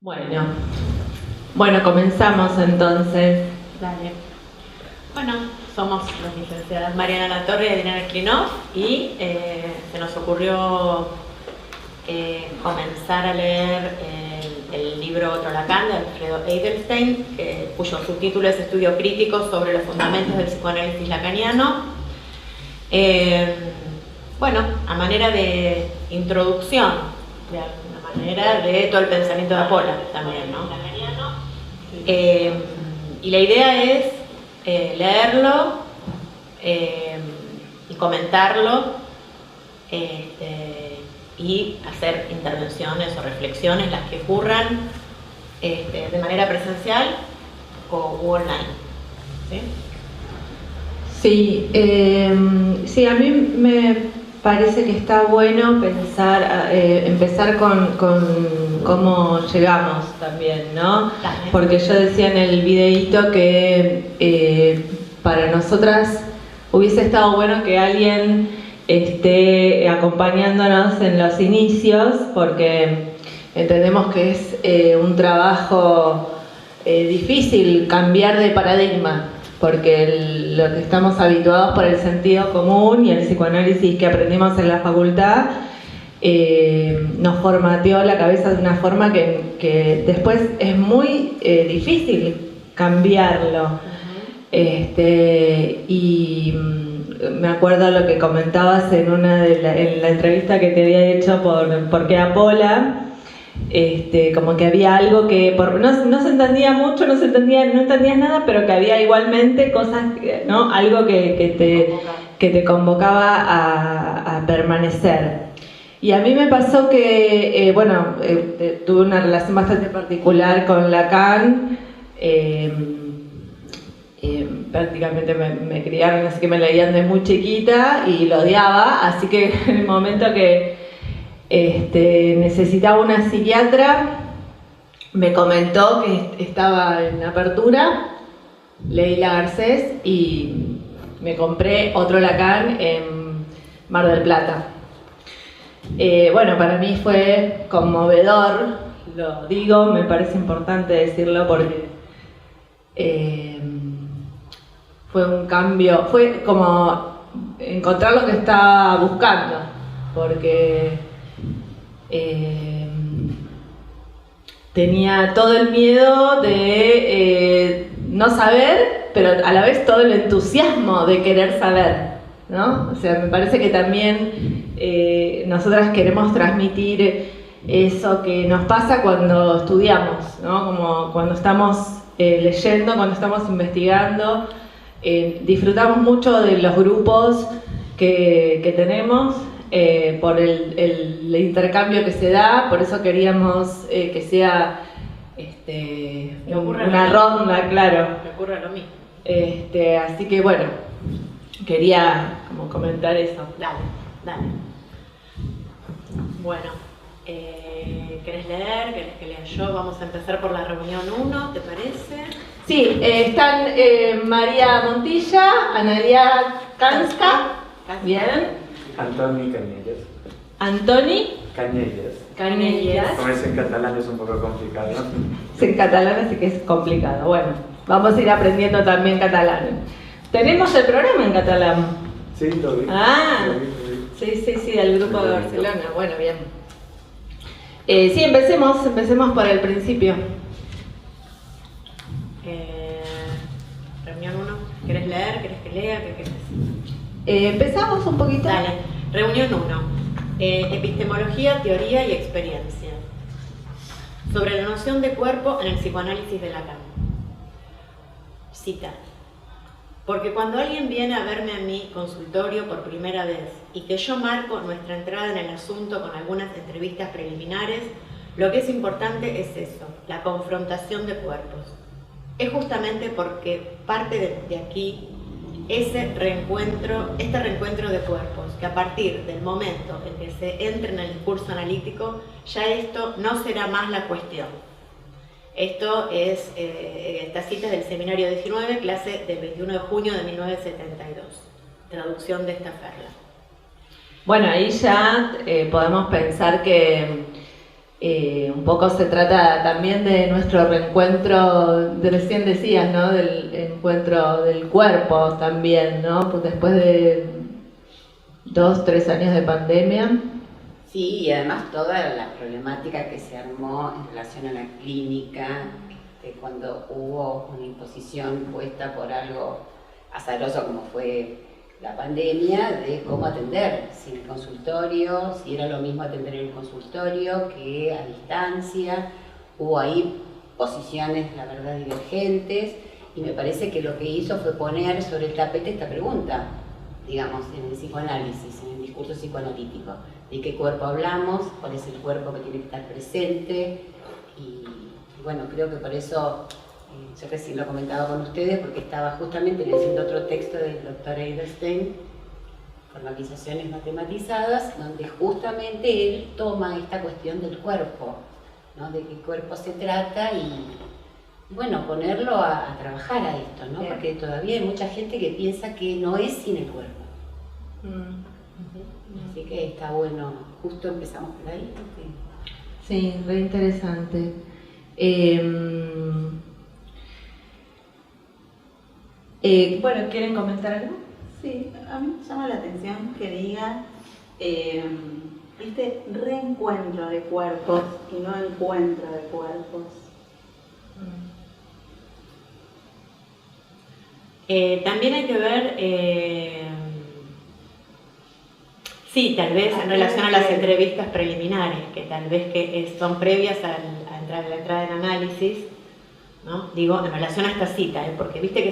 Bueno, comenzamos entonces. Dale. Bueno, somos las licenciadas Mariana Latorre y Adriana Klinov y se nos ocurrió comenzar a leer el libro Otro Lacan de Alfredo Edelstein, cuyo subtítulo es Estudio crítico sobre los fundamentos del psicoanálisis lacaniano. Bueno, a manera de introducción, de alguna manera, de todo el pensamiento de Apola también, ¿no? Y la idea es leerlo y comentarlo y hacer intervenciones o reflexiones, las que ocurran de manera presencial o online. ¿Sí? Sí, a mí me parece que está bueno empezar con cómo llegamos también, ¿no? Porque yo decía en el videíto que para nosotras hubiese estado bueno que alguien esté acompañándonos en los inicios, porque entendemos que es un trabajo difícil cambiar de paradigma, porque lo que estamos habituados por el sentido común y el psicoanálisis que aprendimos en la facultad nos formateó la cabeza de una forma que después es muy difícil cambiarlo. Y me acuerdo lo que comentabas en la entrevista que te había hecho por qué Apola. Como que había algo que no se entendía mucho, no entendías nada, pero que había igualmente cosas, ¿no? Algo que te convocaba a permanecer. Y a mí me pasó que, tuve una relación bastante particular con Lacan. Prácticamente me criaron, así que me leían de muy chiquita y lo odiaba, así que en el momento que necesitaba una psiquiatra, me comentó que estaba en apertura, leí la Garcés y me compré Otro Lacan en Mar del Plata. Para mí fue conmovedor, lo digo, me parece importante decirlo porque fue un cambio, fue como encontrar lo que estaba buscando, porque tenía todo el miedo de no saber, pero a la vez todo el entusiasmo de querer saber, ¿no? O sea, me parece que también nosotras queremos transmitir eso que nos pasa cuando estudiamos, ¿no? Como cuando estamos leyendo, cuando estamos investigando, disfrutamos mucho de los grupos que tenemos. Por el intercambio que se da, por eso queríamos que sea una ronda, claro. Me ocurre lo mismo. Así que bueno, quería como comentar eso. Dale. Bueno, ¿querés leer? ¿Querés que lea yo? Vamos a empezar por la reunión 1, ¿te parece? Sí, están María Montilla, Analia Kanska, bien. Antoni Cañelles. Antoni Cañelles. Como es en catalán es un poco complicado. En catalán así que es complicado. Bueno, vamos a ir aprendiendo también catalán. ¿Tenemos el programa en catalán? Sí, lo vi. Sí, del grupo de Barcelona. Bueno, bien. Sí, empecemos por el principio. Reunión 1, ¿querés leer? ¿Querés que lea? ¿Qué querés? Empezamos un poquito. Dale. Reunión 1. Epistemología, teoría y experiencia. Sobre la noción de cuerpo en el psicoanálisis de Lacan. Cita. Porque cuando alguien viene a verme a mi consultorio por primera vez y que yo marco nuestra entrada en el asunto con algunas entrevistas preliminares, lo que es importante es eso, la confrontación de cuerpos. Es justamente porque parte de aquí este reencuentro de cuerpos, que a partir del momento en que se entre en el discurso analítico, ya esto no será más la cuestión. Esto es, esta cita es del seminario 19, clase del 21 de junio de 1972, traducción de Staferla. Bueno, ahí ya podemos pensar que un poco se trata también de nuestro reencuentro, recién decías, ¿no? Del encuentro del cuerpo también, ¿no? Pues después de 2, 3 años de pandemia. Sí, y además toda la problemática que se armó en relación a la clínica, cuando hubo una imposición puesta por algo azaroso como fue la pandemia, de cómo atender, sin el consultorio, si era lo mismo atender en el consultorio que a distancia. Hubo ahí posiciones, la verdad, divergentes, y me parece que lo que hizo fue poner sobre el tapete esta pregunta, digamos, en el psicoanálisis, en el discurso psicoanalítico. ¿De qué cuerpo hablamos? ¿Cuál es el cuerpo que tiene que estar presente? Y bueno, creo que por eso, yo recién lo comentaba con ustedes, porque estaba justamente leyendo otro texto del doctor Edelstein, Formalizaciones matematizadas, donde justamente él toma esta cuestión del cuerpo, ¿no? De qué cuerpo se trata y bueno, ponerlo a trabajar a esto, ¿no? Porque todavía hay mucha gente que piensa que no es sin el cuerpo. Así que está bueno, justo empezamos por ahí. Sí, re interesante. Bueno, ¿quieren comentar algo? Sí, a mí me llama la atención que diga este reencuentro de cuerpos y no encuentro de cuerpos. También hay que ver, sí, tal vez en relación a las entrevistas preliminares, que tal vez que son previas a la entrada en análisis, ¿no? Digo, en relación a esta cita, porque viste que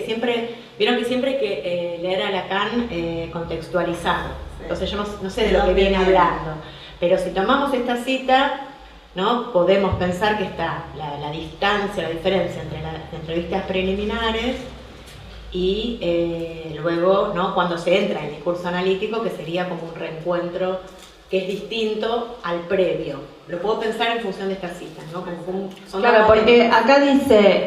vieron que siempre hay que leer a Lacan contextualizado. Entonces yo no sé de lo que viene hablando, pero si tomamos esta cita, ¿no? Podemos pensar que está la distancia, la diferencia entre las entrevistas preliminares y luego, ¿no? Cuando se entra en el discurso analítico, que sería como un reencuentro que es distinto al previo. Lo puedo pensar en función de estas citas, ¿no? Claro, porque acá dice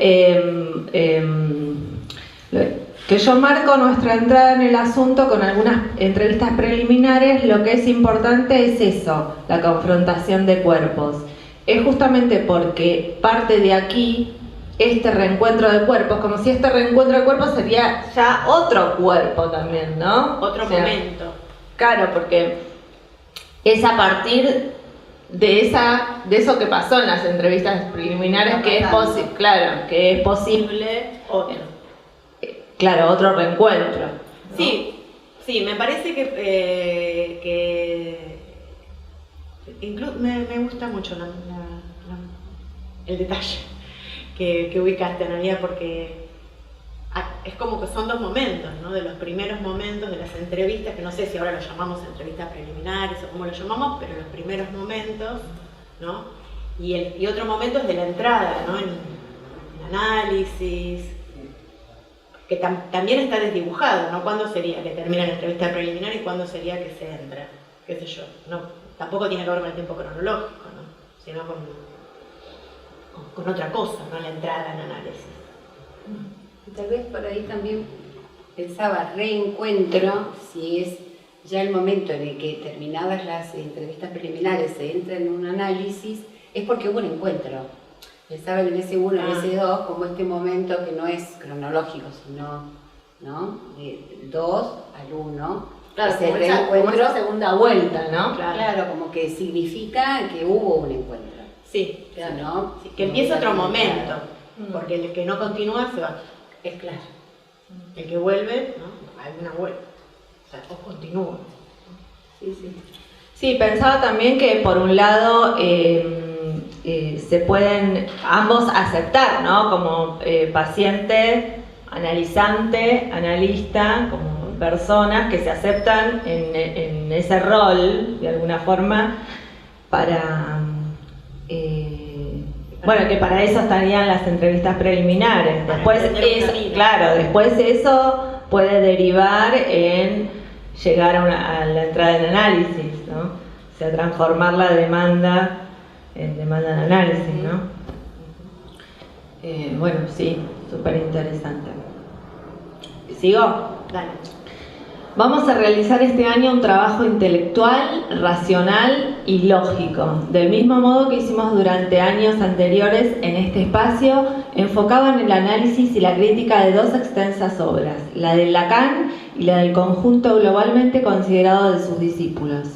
que yo marco nuestra entrada en el asunto con algunas entrevistas preliminares. Lo que es importante es eso, la confrontación de cuerpos. Es justamente porque parte de aquí este reencuentro de cuerpos, como si este reencuentro de cuerpos sería ya otro cuerpo también, ¿no? Otro momento. Claro, porque es a partir de eso que pasó en las entrevistas preliminares que es posible, claro, que es posible otro. Claro, otro reencuentro, ¿no? Sí, me parece que incluso me gusta mucho el detalle que ubicaste, Analia, porque es como que son dos momentos, ¿no? De los primeros momentos de las entrevistas, que no sé si ahora lo llamamos entrevistas preliminares o cómo lo llamamos, pero los primeros momentos, ¿no? Y otro momento es de la entrada, ¿no? En análisis, que también está desdibujado, ¿no? ¿Cuándo sería que termina la entrevista preliminar y cuándo sería que se entra? Qué sé yo, no, tampoco tiene que ver con el tiempo cronológico, ¿no? Sino con otra cosa, ¿no? La entrada en análisis. Y tal vez por ahí también pensaba reencuentro, si es ya el momento en el que terminadas las entrevistas preliminares se entra en un análisis, es porque hubo un encuentro. Pensaba en el S1, en el S2, como este momento que no es cronológico, sino, ¿no? Del 2 al 1. Claro, como esa segunda vuelta, ¿no? Claro, como que significa que hubo un encuentro. Sí, claro. ¿No? Sí, que empieza otro momento, porque el que no continúa se va. Es claro. El que vuelve, ¿no? Hay una vuelta. O sea, o continúa. Sí, pensaba también que por un lado se pueden ambos aceptar, ¿no? Como paciente, analizante, analista, como personas que se aceptan en ese rol, de alguna forma, para... bueno, que para eso estarían las entrevistas preliminares. Después después eso puede derivar en llegar a la entrada en análisis, ¿no? O sea, transformar la demanda en demanda en análisis, ¿no? Bueno, sí, súper interesante. ¿Sigo? Dale. Vamos a realizar este año un trabajo intelectual, racional y lógico, del mismo modo que hicimos durante años anteriores en este espacio, enfocado en el análisis y la crítica de dos extensas obras, la de Lacan y la del conjunto globalmente considerado de sus discípulos.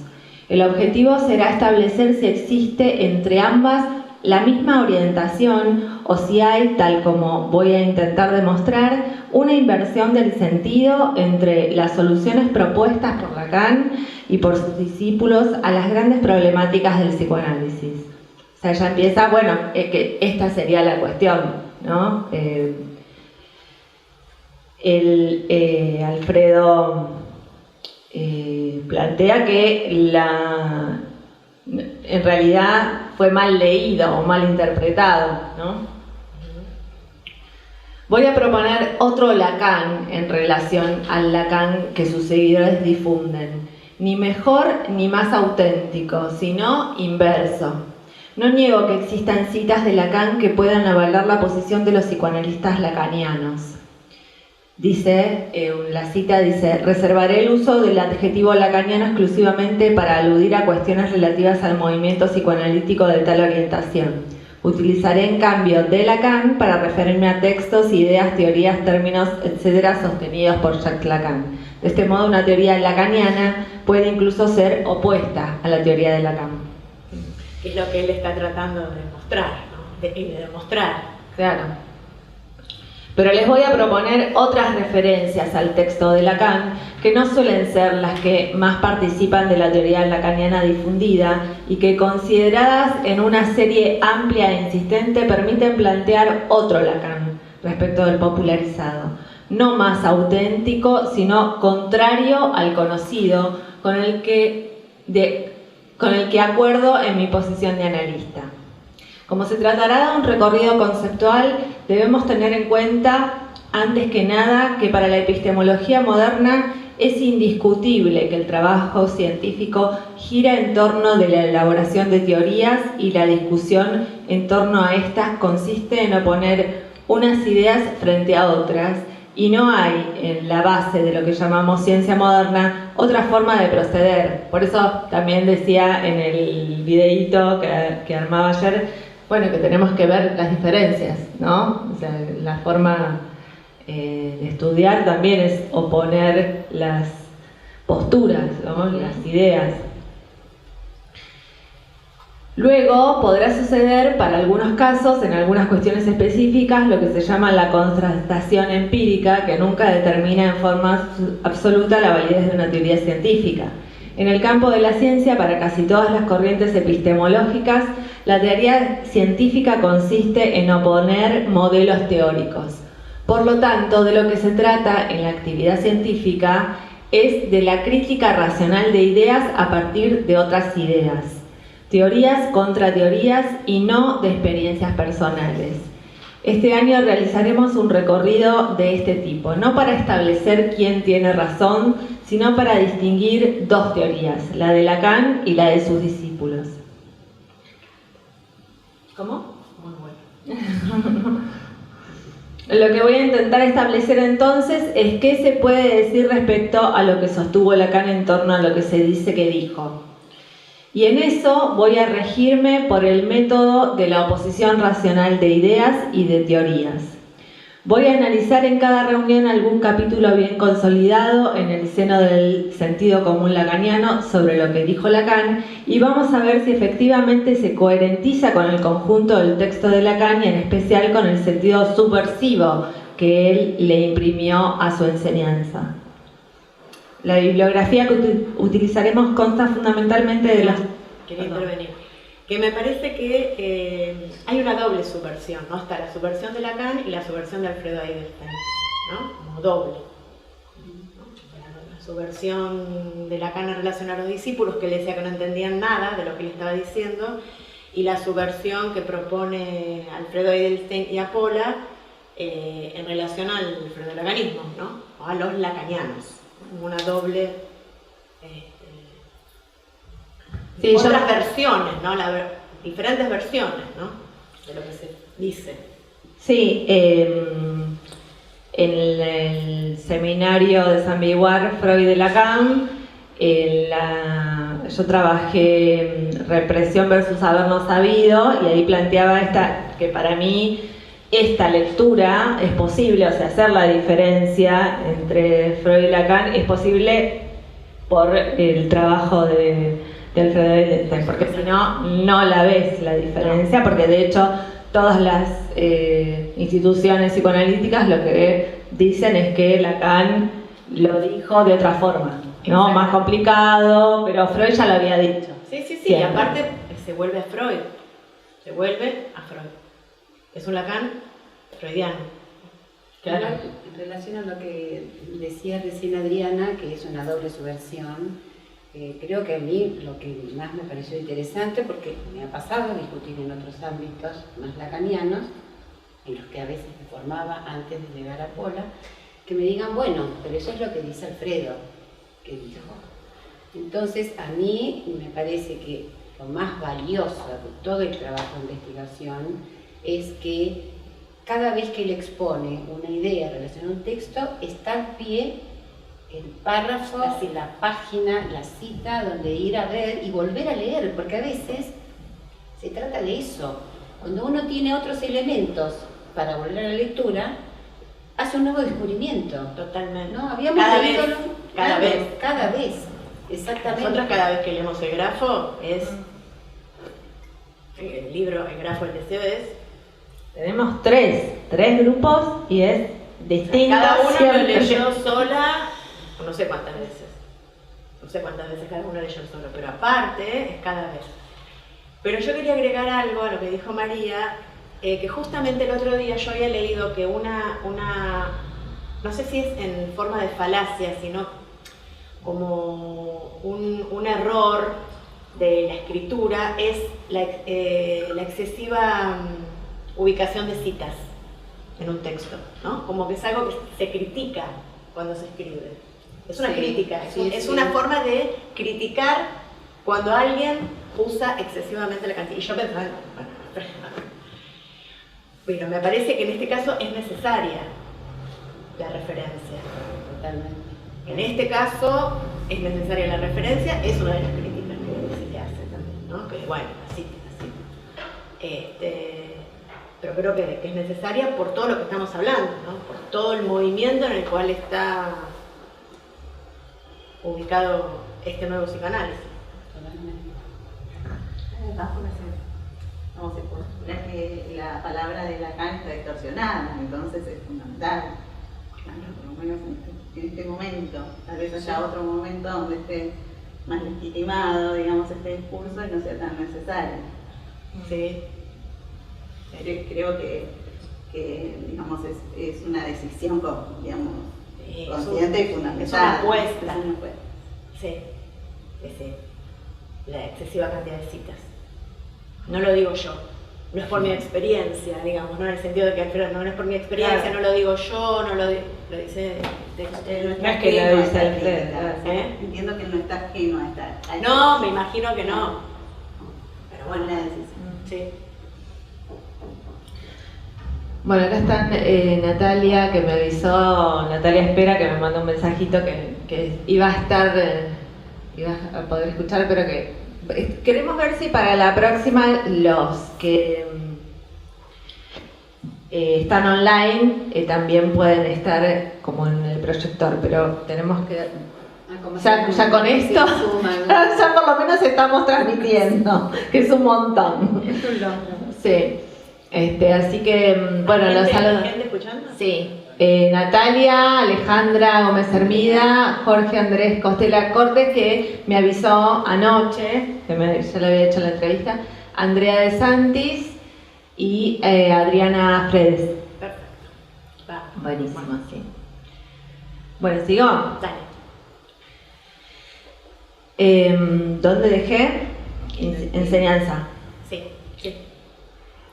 El objetivo será establecer si existe entre ambas la misma orientación o si hay, tal como voy a intentar demostrar, una inversión del sentido entre las soluciones propuestas por Lacan y por sus discípulos a las grandes problemáticas del psicoanálisis. O sea, ya empieza, bueno, que esta sería la cuestión, ¿no? Alfredo plantea que en realidad fue mal leído o mal interpretado, ¿no? Voy a proponer otro Lacan en relación al Lacan que sus seguidores difunden. Ni mejor ni más auténtico, sino inverso. No niego que existan citas de Lacan que puedan avalar la posición de los psicoanalistas lacanianos. Dice, la cita dice: reservaré el uso del adjetivo lacaniano exclusivamente para aludir a cuestiones relativas al movimiento psicoanalítico de tal orientación. Utilizaré en cambio de Lacan para referirme a textos, ideas, teorías, términos, etcétera, sostenidos por Jacques Lacan. De este modo, una teoría lacaniana puede incluso ser opuesta a la teoría de Lacan. Es lo que él está tratando de demostrar, ¿no? de demostrar. Claro. Pero les voy a proponer otras referencias al texto de Lacan que no suelen ser las que más participan de la teoría lacaniana difundida y que, consideradas en una serie amplia e insistente, permiten plantear otro Lacan respecto del popularizado, no más auténtico, sino contrario al conocido, con el que acuerdo en mi posición de analista. Como se tratará de un recorrido conceptual, debemos tener en cuenta, antes que nada, que para la epistemología moderna es indiscutible que el trabajo científico gira en torno de la elaboración de teorías y la discusión en torno a estas consiste en oponer unas ideas frente a otras, y no hay en la base de lo que llamamos ciencia moderna otra forma de proceder. Por eso también decía en el videíto que armaba ayer, bueno, que tenemos que ver las diferencias, ¿no? O sea, la forma de estudiar también es oponer las posturas, ¿no? Las ideas. Luego podrá suceder, para algunos casos, en algunas cuestiones específicas, lo que se llama la contrastación empírica, que nunca determina en forma absoluta la validez de una teoría científica. En el campo de la ciencia, para casi todas las corrientes epistemológicas, la teoría científica consiste en oponer modelos teóricos. Por lo tanto, de lo que se trata en la actividad científica es de la crítica racional de ideas a partir de otras ideas, teorías contra teorías y no de experiencias personales. Este año realizaremos un recorrido de este tipo, no para establecer quién tiene razón, sino para distinguir dos teorías, la de Lacan y la de sus discípulos. ¿Cómo? Muy bueno. Lo que voy a intentar establecer entonces es qué se puede decir respecto a lo que sostuvo Lacan en torno a lo que se dice que dijo. Y en eso voy a regirme por el método de la oposición racional de ideas y de teorías. Voy a analizar en cada reunión algún capítulo bien consolidado en el seno del sentido común lacaniano sobre lo que dijo Lacan y vamos a ver si efectivamente se coherentiza con el conjunto del texto de Lacan y en especial con el sentido subversivo que él le imprimió a su enseñanza. La bibliografía que utilizaremos consta fundamentalmente de las... Quería intervenir. Que me parece que hay una doble subversión, ¿no? Está la subversión de Lacan y la subversión de Alfredo Eidelstein, ¿no? Como doble, ¿no? La subversión de Lacan en relación a los discípulos, que le decía que no entendían nada de lo que le estaba diciendo, y la subversión que propone Alfredo Eidelstein y Apola en relación al freudolacanismo, ¿no? O a los lacanianos. Una doble... Sí, otras versiones, ¿no? Diferentes versiones, ¿no? De lo que se dice. Sí, en el seminario de Saint Beauvoir, Freud y Lacan, yo trabajé represión versus haber no sabido, y ahí planteaba que para mí esta lectura es posible, o sea, hacer la diferencia entre Freud y Lacan es posible por el trabajo de Alfredo Eilenstein, porque si no, no la ves la diferencia, porque de hecho todas las instituciones psicoanalíticas lo que dicen es que Lacan lo dijo de otra forma, ¿no? Más complicado, pero Freud ya lo había dicho. Sí, y aparte se vuelve a Freud, es un Lacan freudiano. Claro. En relación a lo que decía recién Adriana, que es una doble subversión, creo que a mí lo que más me pareció interesante, porque me ha pasado discutir en otros ámbitos más lacanianos, en los que a veces me formaba antes de llegar a Pola, que me digan, bueno, pero eso es lo que dice Alfredo, que dijo. Entonces, a mí me parece que lo más valioso de todo el trabajo de investigación es que cada vez que él expone una idea en relación a un texto, está al pie el párrafo, la página, la cita, donde ir a ver y volver a leer, porque a veces se trata de eso. Cuando uno tiene otros elementos para volver a la lectura, hace un nuevo descubrimiento. Totalmente. ¿No? Habíamos cada vez, exactamente. Nosotros cada vez que leemos el grafo es el libro, el grafo del deseo es. Tenemos tres grupos y es distinto. Cada uno lo leyó sola, no sé cuántas veces cada uno leyó solo, pero aparte es cada vez. Pero yo quería agregar algo a lo que dijo María, que justamente el otro día yo había leído que no sé si es en forma de falacia, sino como un error de la escritura, es la excesiva ubicación de citas en un texto, ¿no? Como que es algo que se critica cuando se escribe. Es una crítica, es una forma de criticar cuando alguien usa excesivamente la cantidad. Y yo pensaba, bueno, me parece que en este caso es necesaria la referencia. Totalmente. En este caso es necesaria la referencia, es una de las críticas que se le hace también, ¿no? Que bueno, así. Pero creo que es necesaria por todo lo que estamos hablando, ¿no? Por todo el movimiento en el cual está ubicado este nuevo psicoanálisis. Vamos a postular que la palabra de Lacan está distorsionada, entonces es fundamental, claro, por lo menos en este momento. Tal vez haya otro momento donde esté más legitimado, digamos, este discurso y no sea tan necesario. Sí. Creo que digamos, es una decisión, digamos, consciente y fundamental. Es una apuesta. Es una apuesta. Sí. La excesiva cantidad de citas. No lo digo yo, no es por mi experiencia, digamos, no en el sentido de que Alfredo no es por mi experiencia, claro. No lo digo yo, no lo dice no es que lo dice Alfredo. Entiendo que él no está ajeno a estar. No, me imagino que no. Pero bueno, una decisión. Sí. Bueno, acá está Natalia, que me avisó, Natalia Espera, que me mandó un mensajito que iba a poder escuchar, pero que queremos ver si para la próxima los que están online también pueden estar como en el proyector, pero tenemos que... Ya con esto, ya por lo menos estamos transmitiendo, que es un montón. Es un logro. Sí. Así que, bueno, los saludos. ¿Hay gente escuchando? Sí. Natalia, Alejandra Gómez Hermida, Jorge Andrés Costela Cortes, que me avisó anoche, que ya le había hecho la entrevista, Andrea de Santis y Adriana Fredes. Perfecto. Va. Buenísimo, sí. Bueno, ¿sigo? Dale. ¿Dónde dejé? Enseñanza. Sí.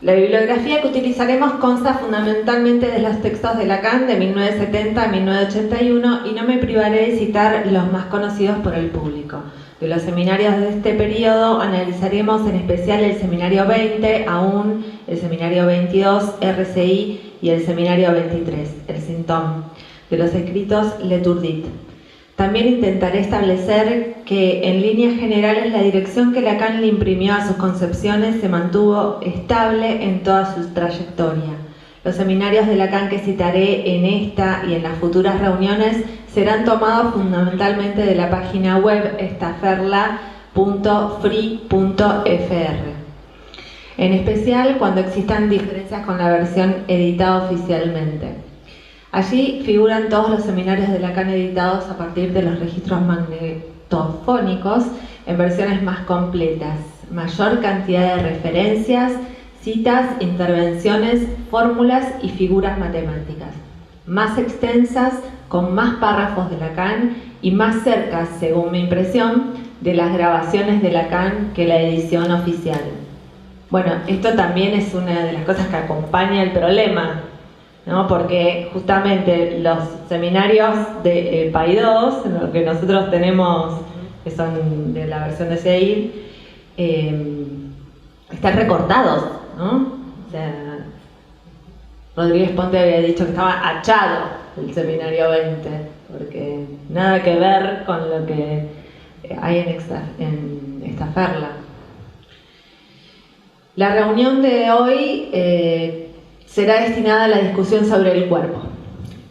La bibliografía que utilizaremos consta fundamentalmente de los textos de Lacan de 1970 a 1981 y no me privaré de citar los más conocidos por el público. De los seminarios de este periodo analizaremos en especial el seminario 20, aún el seminario 22, RCI y el seminario 23, el Sintón, de los escritos Leturdit. También intentaré establecer que, en líneas generales, la dirección que Lacan le imprimió a sus concepciones se mantuvo estable en toda su trayectoria. Los seminarios de Lacan que citaré en esta y en las futuras reuniones serán tomados fundamentalmente de la página web estaferla.free.fr. En especial cuando existan diferencias con la versión editada oficialmente. Allí figuran todos los seminarios de Lacan editados a partir de los registros magnetofónicos en versiones más completas, mayor cantidad de referencias, citas, intervenciones, fórmulas y figuras matemáticas, más extensas, con más párrafos de Lacan y más cerca, según mi impresión, de las grabaciones de Lacan que la edición oficial. Bueno, esto también es una de las cosas que acompaña el problema, ¿no? Porque justamente los seminarios de Paidós, lo que nosotros tenemos, que son de la versión de Seid, están recortados, ¿no? O sea, Rodríguez Ponte había dicho que estaba hachado el seminario 20, porque nada que ver con lo que hay en Estaferla. La reunión de hoy será destinada a la discusión sobre el cuerpo.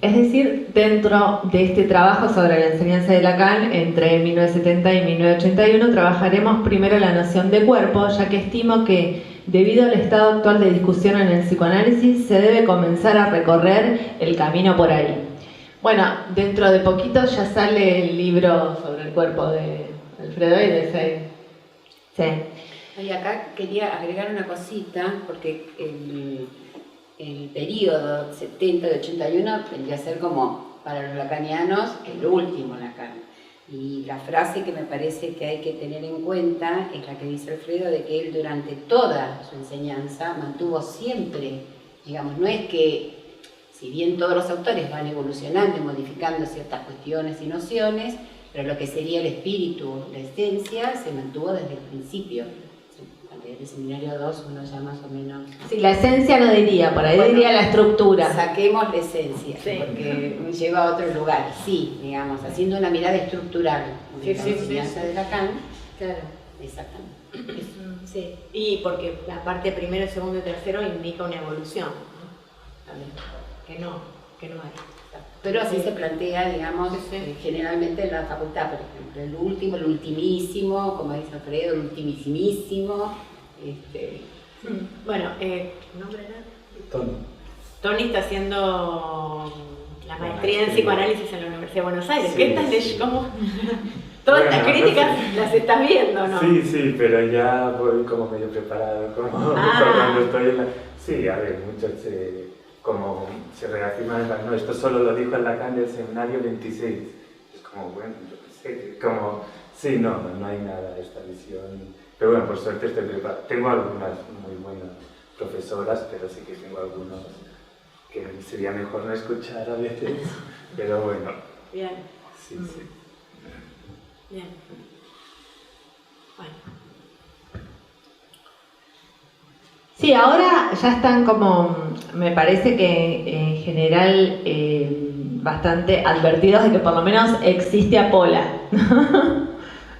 Es decir, dentro de este trabajo sobre la enseñanza de Lacan entre 1970 y 1981 trabajaremos primero la noción de cuerpo, ya que estimo que, debido al estado actual de discusión en el psicoanálisis, se debe comenzar a recorrer el camino por ahí. Bueno, dentro de poquito ya sale el libro sobre el cuerpo de Alfredo y de Seid. Sí. Y acá quería agregar una cosita, porque el periodo 70 de 81 vendría a ser como, para los lacanianos, el último Lacan. Y la frase que me parece que hay que tener en cuenta es la que dice Alfredo, de que él durante toda su enseñanza mantuvo siempre, digamos, no es que, si bien todos los autores van evolucionando y modificando ciertas cuestiones y nociones, pero lo que sería el espíritu, la esencia, se mantuvo desde el principio. El seminario 2 uno ya más o menos... Sí, la esencia no diría, por ahí bueno, diría la estructura. Saquemos la esencia, sí, porque me lleva a otro lugar. Sí, digamos, haciendo una mirada estructural. Sí, la enseñanza de Lacan. Claro. Exactamente. Sí, y porque la parte primero, segundo y tercero indica una evolución, ¿no? También. Que no hay. Pero así se plantea, digamos, generalmente en la facultad, por ejemplo, el último, el ultimísimo, como dice Alfredo, el ultimísimísimo. Bueno, ¿nombre era? Tony. Tony está haciendo la maestría en psicoanálisis en la Universidad de Buenos Aires. Sí, ¿qué estás leyendo? ¿Cómo? Todas estas críticas las estás viendo, ¿no? Sí, pero ya voy como medio preparado, como cuando estoy en la... Sí, a ver, muchos como se reafirman, no, esto solo lo dijo en Lacan del seminario 26. Es como, bueno, yo qué sé, como... Sí, no hay nada de esta visión. Pero bueno, por suerte estoy preparado. Tengo algunas muy buenas profesoras, pero sí que tengo algunos que sería mejor no escuchar a veces. Pero bueno. Bien. Sí. Bien. Bueno. Sí, ahora ya están como, me parece que en general bastante advertidos de que por lo menos existe Apola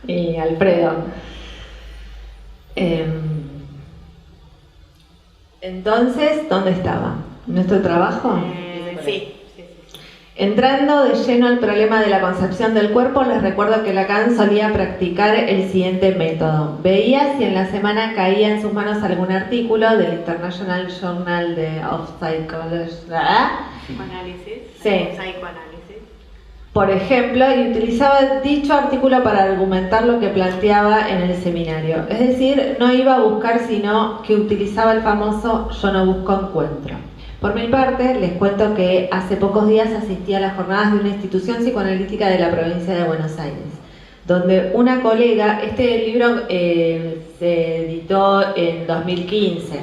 y Alfredo. Entonces, ¿dónde estaba? ¿Nuestro trabajo? Sí. Entrando de lleno al problema de la concepción del cuerpo, les recuerdo que Lacan solía practicar el siguiente método. Veía si en la semana caía en sus manos algún artículo del International Journal of Psychology. Psicoanálisis. Sí. Psicoanálisis. Por ejemplo, y utilizaba dicho artículo para argumentar lo que planteaba en el seminario. Es decir, no iba a buscar, sino que utilizaba el famoso yo no busco encuentro. Por mi parte, les cuento que hace pocos días asistí a las jornadas de una institución psicoanalítica de la provincia de Buenos Aires, donde una colega, este libro se editó en 2015,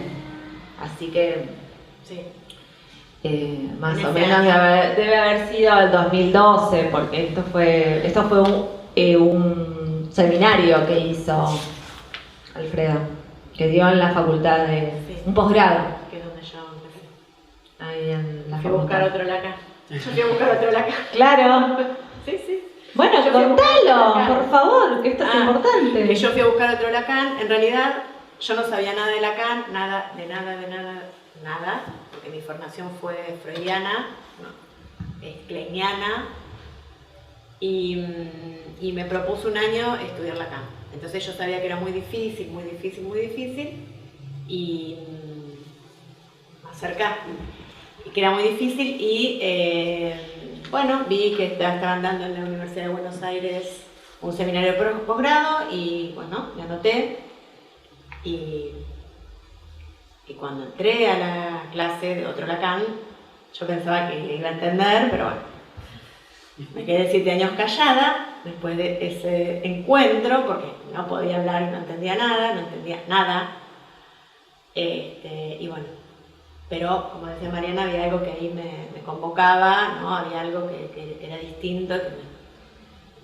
así que sí. Más o menos debe haber sido el 2012, porque esto fue un seminario que hizo Alfredo, que dio en la facultad de un posgrado. Que es donde yo empecé. Ahí ahí en la Fui a buscar otro Lacan. Yo fui a buscar otro Lacan. Claro. Sí, sí. Bueno, Yo fui a buscar otro contalo, Lacan. por favor, que esto es importante. Que yo fui a buscar otro Lacan. En realidad, yo no sabía nada de Lacan, nada, porque mi formación fue freudiana, kleiniana, y me propuso un año estudiar Lacan. Entonces yo sabía que era muy difícil, y me acerqué, y que era muy difícil, y bueno, vi que estaban dando en la Universidad de Buenos Aires un seminario de posgrado, y bueno, me anoté, y cuando entré a la clase de otro Lacan, yo pensaba que iba a entender, pero bueno, me quedé 7 años callada después de ese encuentro, porque no podía hablar y no entendía nada, y bueno, pero como decía Mariana, había algo que ahí me convocaba, ¿no? Había algo que era distinto,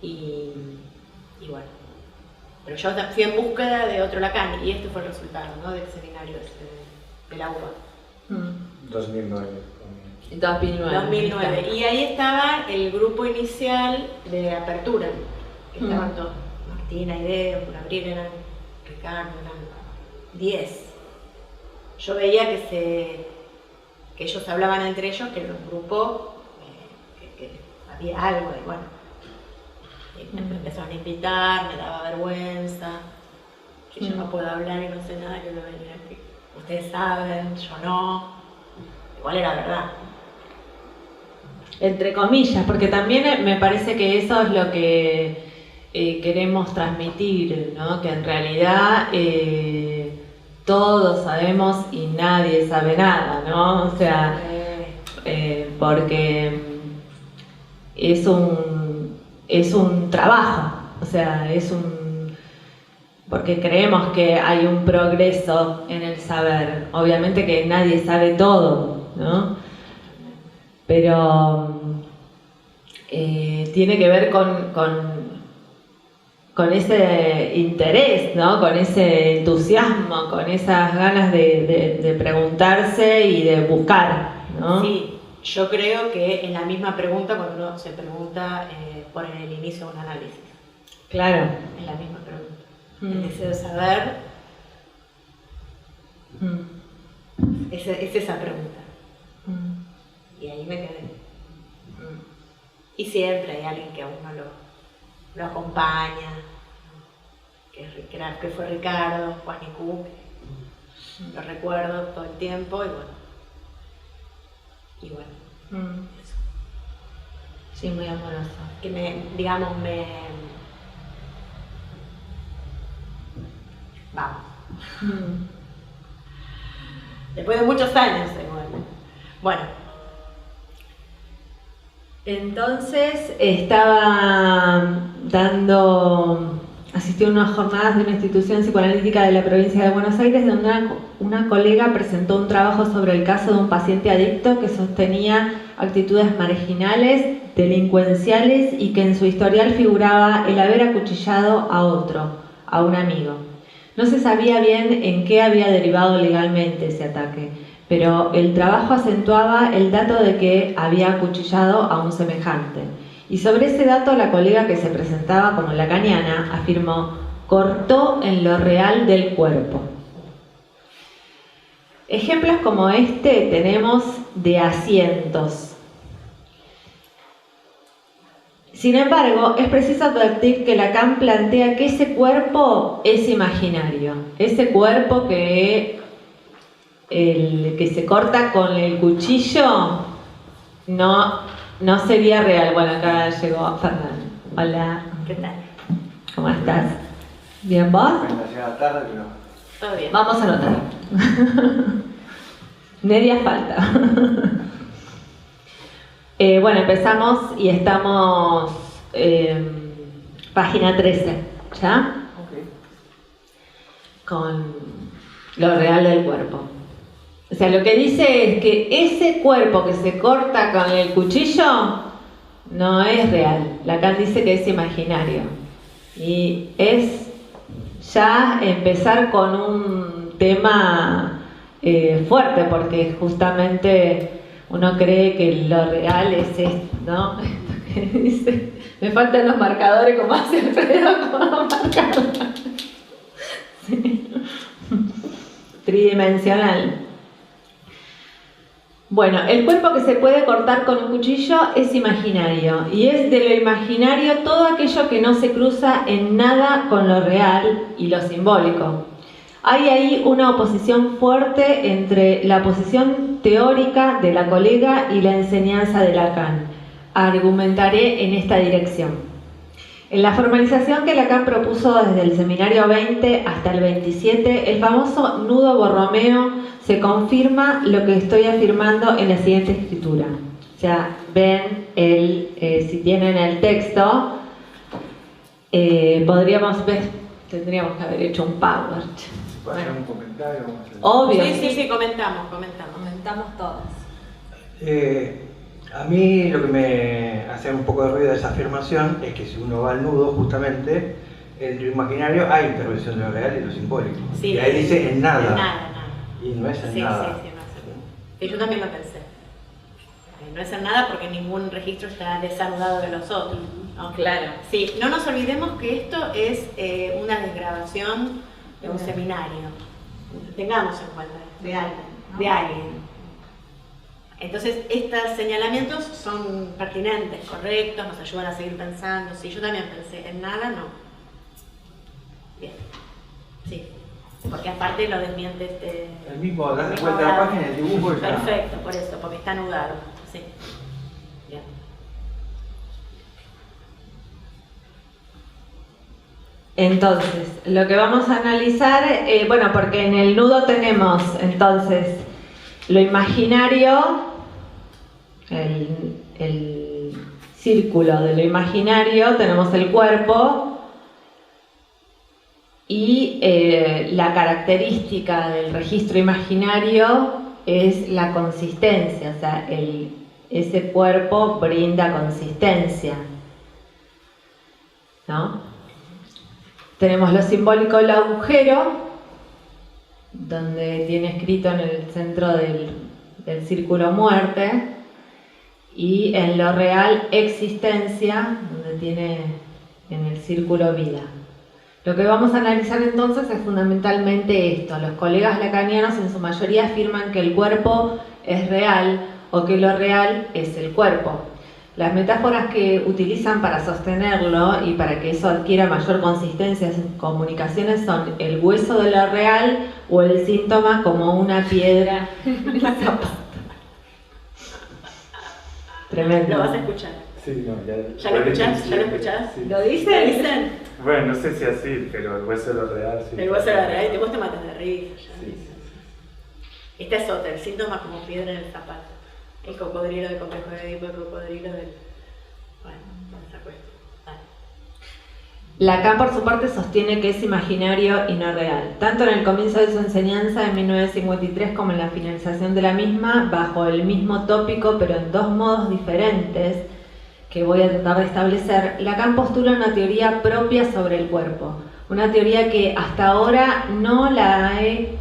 y bueno, pero yo fui en búsqueda de otro Lacan, y este fue el resultado, ¿no? Del seminario de la UBA. 2009. 2009. Y ahí estaba el grupo inicial de apertura, que estaban todos, Martina, Ideo, Gabriel, Ricardo, eran 10. Yo veía que ellos hablaban entre ellos, que era un grupo, que había algo, y bueno, me empezaron a invitar, me daba vergüenza, que yo no puedo hablar y no sé nada, que voy a venir aquí. Ustedes saben, yo no. Igual era verdad. Entre comillas, porque también me parece que eso es lo que queremos transmitir, ¿no? Que en realidad todos sabemos y nadie sabe nada, ¿no? O sea, porque es un trabajo, o sea, porque creemos que hay un progreso en el saber. Obviamente que nadie sabe todo, ¿no? Pero tiene que ver con ese interés, ¿no? Con ese entusiasmo, con esas ganas de preguntarse y de buscar, ¿no? Sí, yo creo que en la misma pregunta, cuando uno se pregunta por el inicio de un análisis. Claro. Es la misma pregunta. El deseo de saber es esa pregunta. Y ahí me quedé. Y siempre hay alguien que a uno lo acompaña, que fue Ricardo, Juan y Cu, lo recuerdo todo el tiempo, y bueno. Eso. Sí, muy amoroso. Que vamos. Después de muchos años, igual. Bueno. Entonces asistió a unas jornadas de una institución psicoanalítica de la provincia de Buenos Aires, donde una colega presentó un trabajo sobre el caso de un paciente adicto que sostenía actitudes marginales, delincuenciales, y que en su historial figuraba el haber acuchillado a un amigo. No se sabía bien en qué había derivado legalmente ese ataque, pero el trabajo acentuaba el dato de que había acuchillado a un semejante. Y sobre ese dato la colega que se presentaba como lacaniana afirmó: cortó en lo real del cuerpo. Ejemplos como este tenemos de a cientos. Sin embargo, es preciso advertir que Lacan plantea que ese cuerpo es imaginario. Ese cuerpo que se corta con el cuchillo no sería real. Bueno, acá llegó Fernando. Hola. ¿Qué tal? ¿Cómo estás? ¿Bien vos? Demasiada tarde, pero... Todo bien. Vamos a anotar. Media falta. Bueno, empezamos y estamos página 13, ¿ya? Okay. Con lo real del cuerpo. O sea, lo que dice es que ese cuerpo que se corta con el cuchillo no es real. Lacan dice que es imaginario. Y es ya empezar con un tema fuerte, porque justamente uno cree que lo real es esto, ¿no? Esto que dice, me faltan los marcadores como hace Alfredo, como marcar. Sí. Tridimensional. Bueno, el cuerpo que se puede cortar con un cuchillo es imaginario, y es de lo imaginario todo aquello que no se cruza en nada con lo real y lo simbólico. Hay ahí una oposición fuerte entre la posición teórica de la colega y la enseñanza de Lacan. Argumentaré en esta dirección. En la formalización que Lacan propuso desde el seminario 20 hasta el 27, el famoso nudo borromeo se confirma lo que estoy afirmando en la siguiente escritura. O sea, ven, si tienen el texto, podríamos ver, tendríamos que haber hecho un PowerPoint. ¿Puedo hacer un comentario? Obvio. Sí, comentamos. Comentamos todas. A mí lo que me hace un poco de ruido de esa afirmación es que si uno va al nudo, justamente, en lo imaginario hay intervención de lo real y lo simbólico. Sí, y ahí dice en nada. En nada. Y no es en Sí, nada. no es en nada. Y yo también lo pensé. No es en nada porque ningún registro está desanudado de los otros, ¿no? Claro. Sí, no nos olvidemos que esto es una desgrabación de un seminario. Tengamos en cuenta. De alguien, ¿no? De alguien. Entonces, estos señalamientos son pertinentes, correctos, nos ayudan a seguir pensando. Sí, yo también pensé, en nada no. Bien. Sí. Porque aparte lo desmiente El mismo, das vuelta a la página y el dibujo ya. Perfecto, por eso, porque está anudado. Sí. Bien. Entonces, lo que vamos a analizar, bueno, porque en el nudo tenemos entonces lo imaginario, el círculo de lo imaginario, tenemos el cuerpo y la característica del registro imaginario es la consistencia, o sea, ese cuerpo brinda consistencia, ¿no? Tenemos lo simbólico, el agujero, donde tiene escrito en el centro del círculo muerte, y en lo real existencia, donde tiene en el círculo vida. Lo que vamos a analizar entonces es fundamentalmente esto. Los colegas lacanianos en su mayoría afirman que el cuerpo es real o que lo real es el cuerpo. Las metáforas que utilizan para sostenerlo y para que eso adquiera mayor consistencia en sus comunicaciones son el hueso de lo real o el síntoma como una piedra en la zapato. Tremendo. Lo vas a escuchar. Sí, no, ¿Ya lo escuchás? ¿Ya lo escuchás? Sí. ¿Lo dicen? ¿Dicen? Bueno, no sé si así, pero el hueso de lo real sí. El hueso de la real, vos te matas de risa. Sí. Esta es otra, el síntoma como piedra en el zapato. El cocodrilo del complejo de Edipo, el cocodrilo del... Bueno, esa cuestión. Vale. Lacan, por su parte, sostiene que es imaginario y no real, tanto en el comienzo de su enseñanza en 1953 como en la finalización de la misma, bajo el mismo tópico, pero en dos modos diferentes, que voy a tratar de establecer. Lacan postula una teoría propia sobre el cuerpo, una teoría que hasta ahora no la he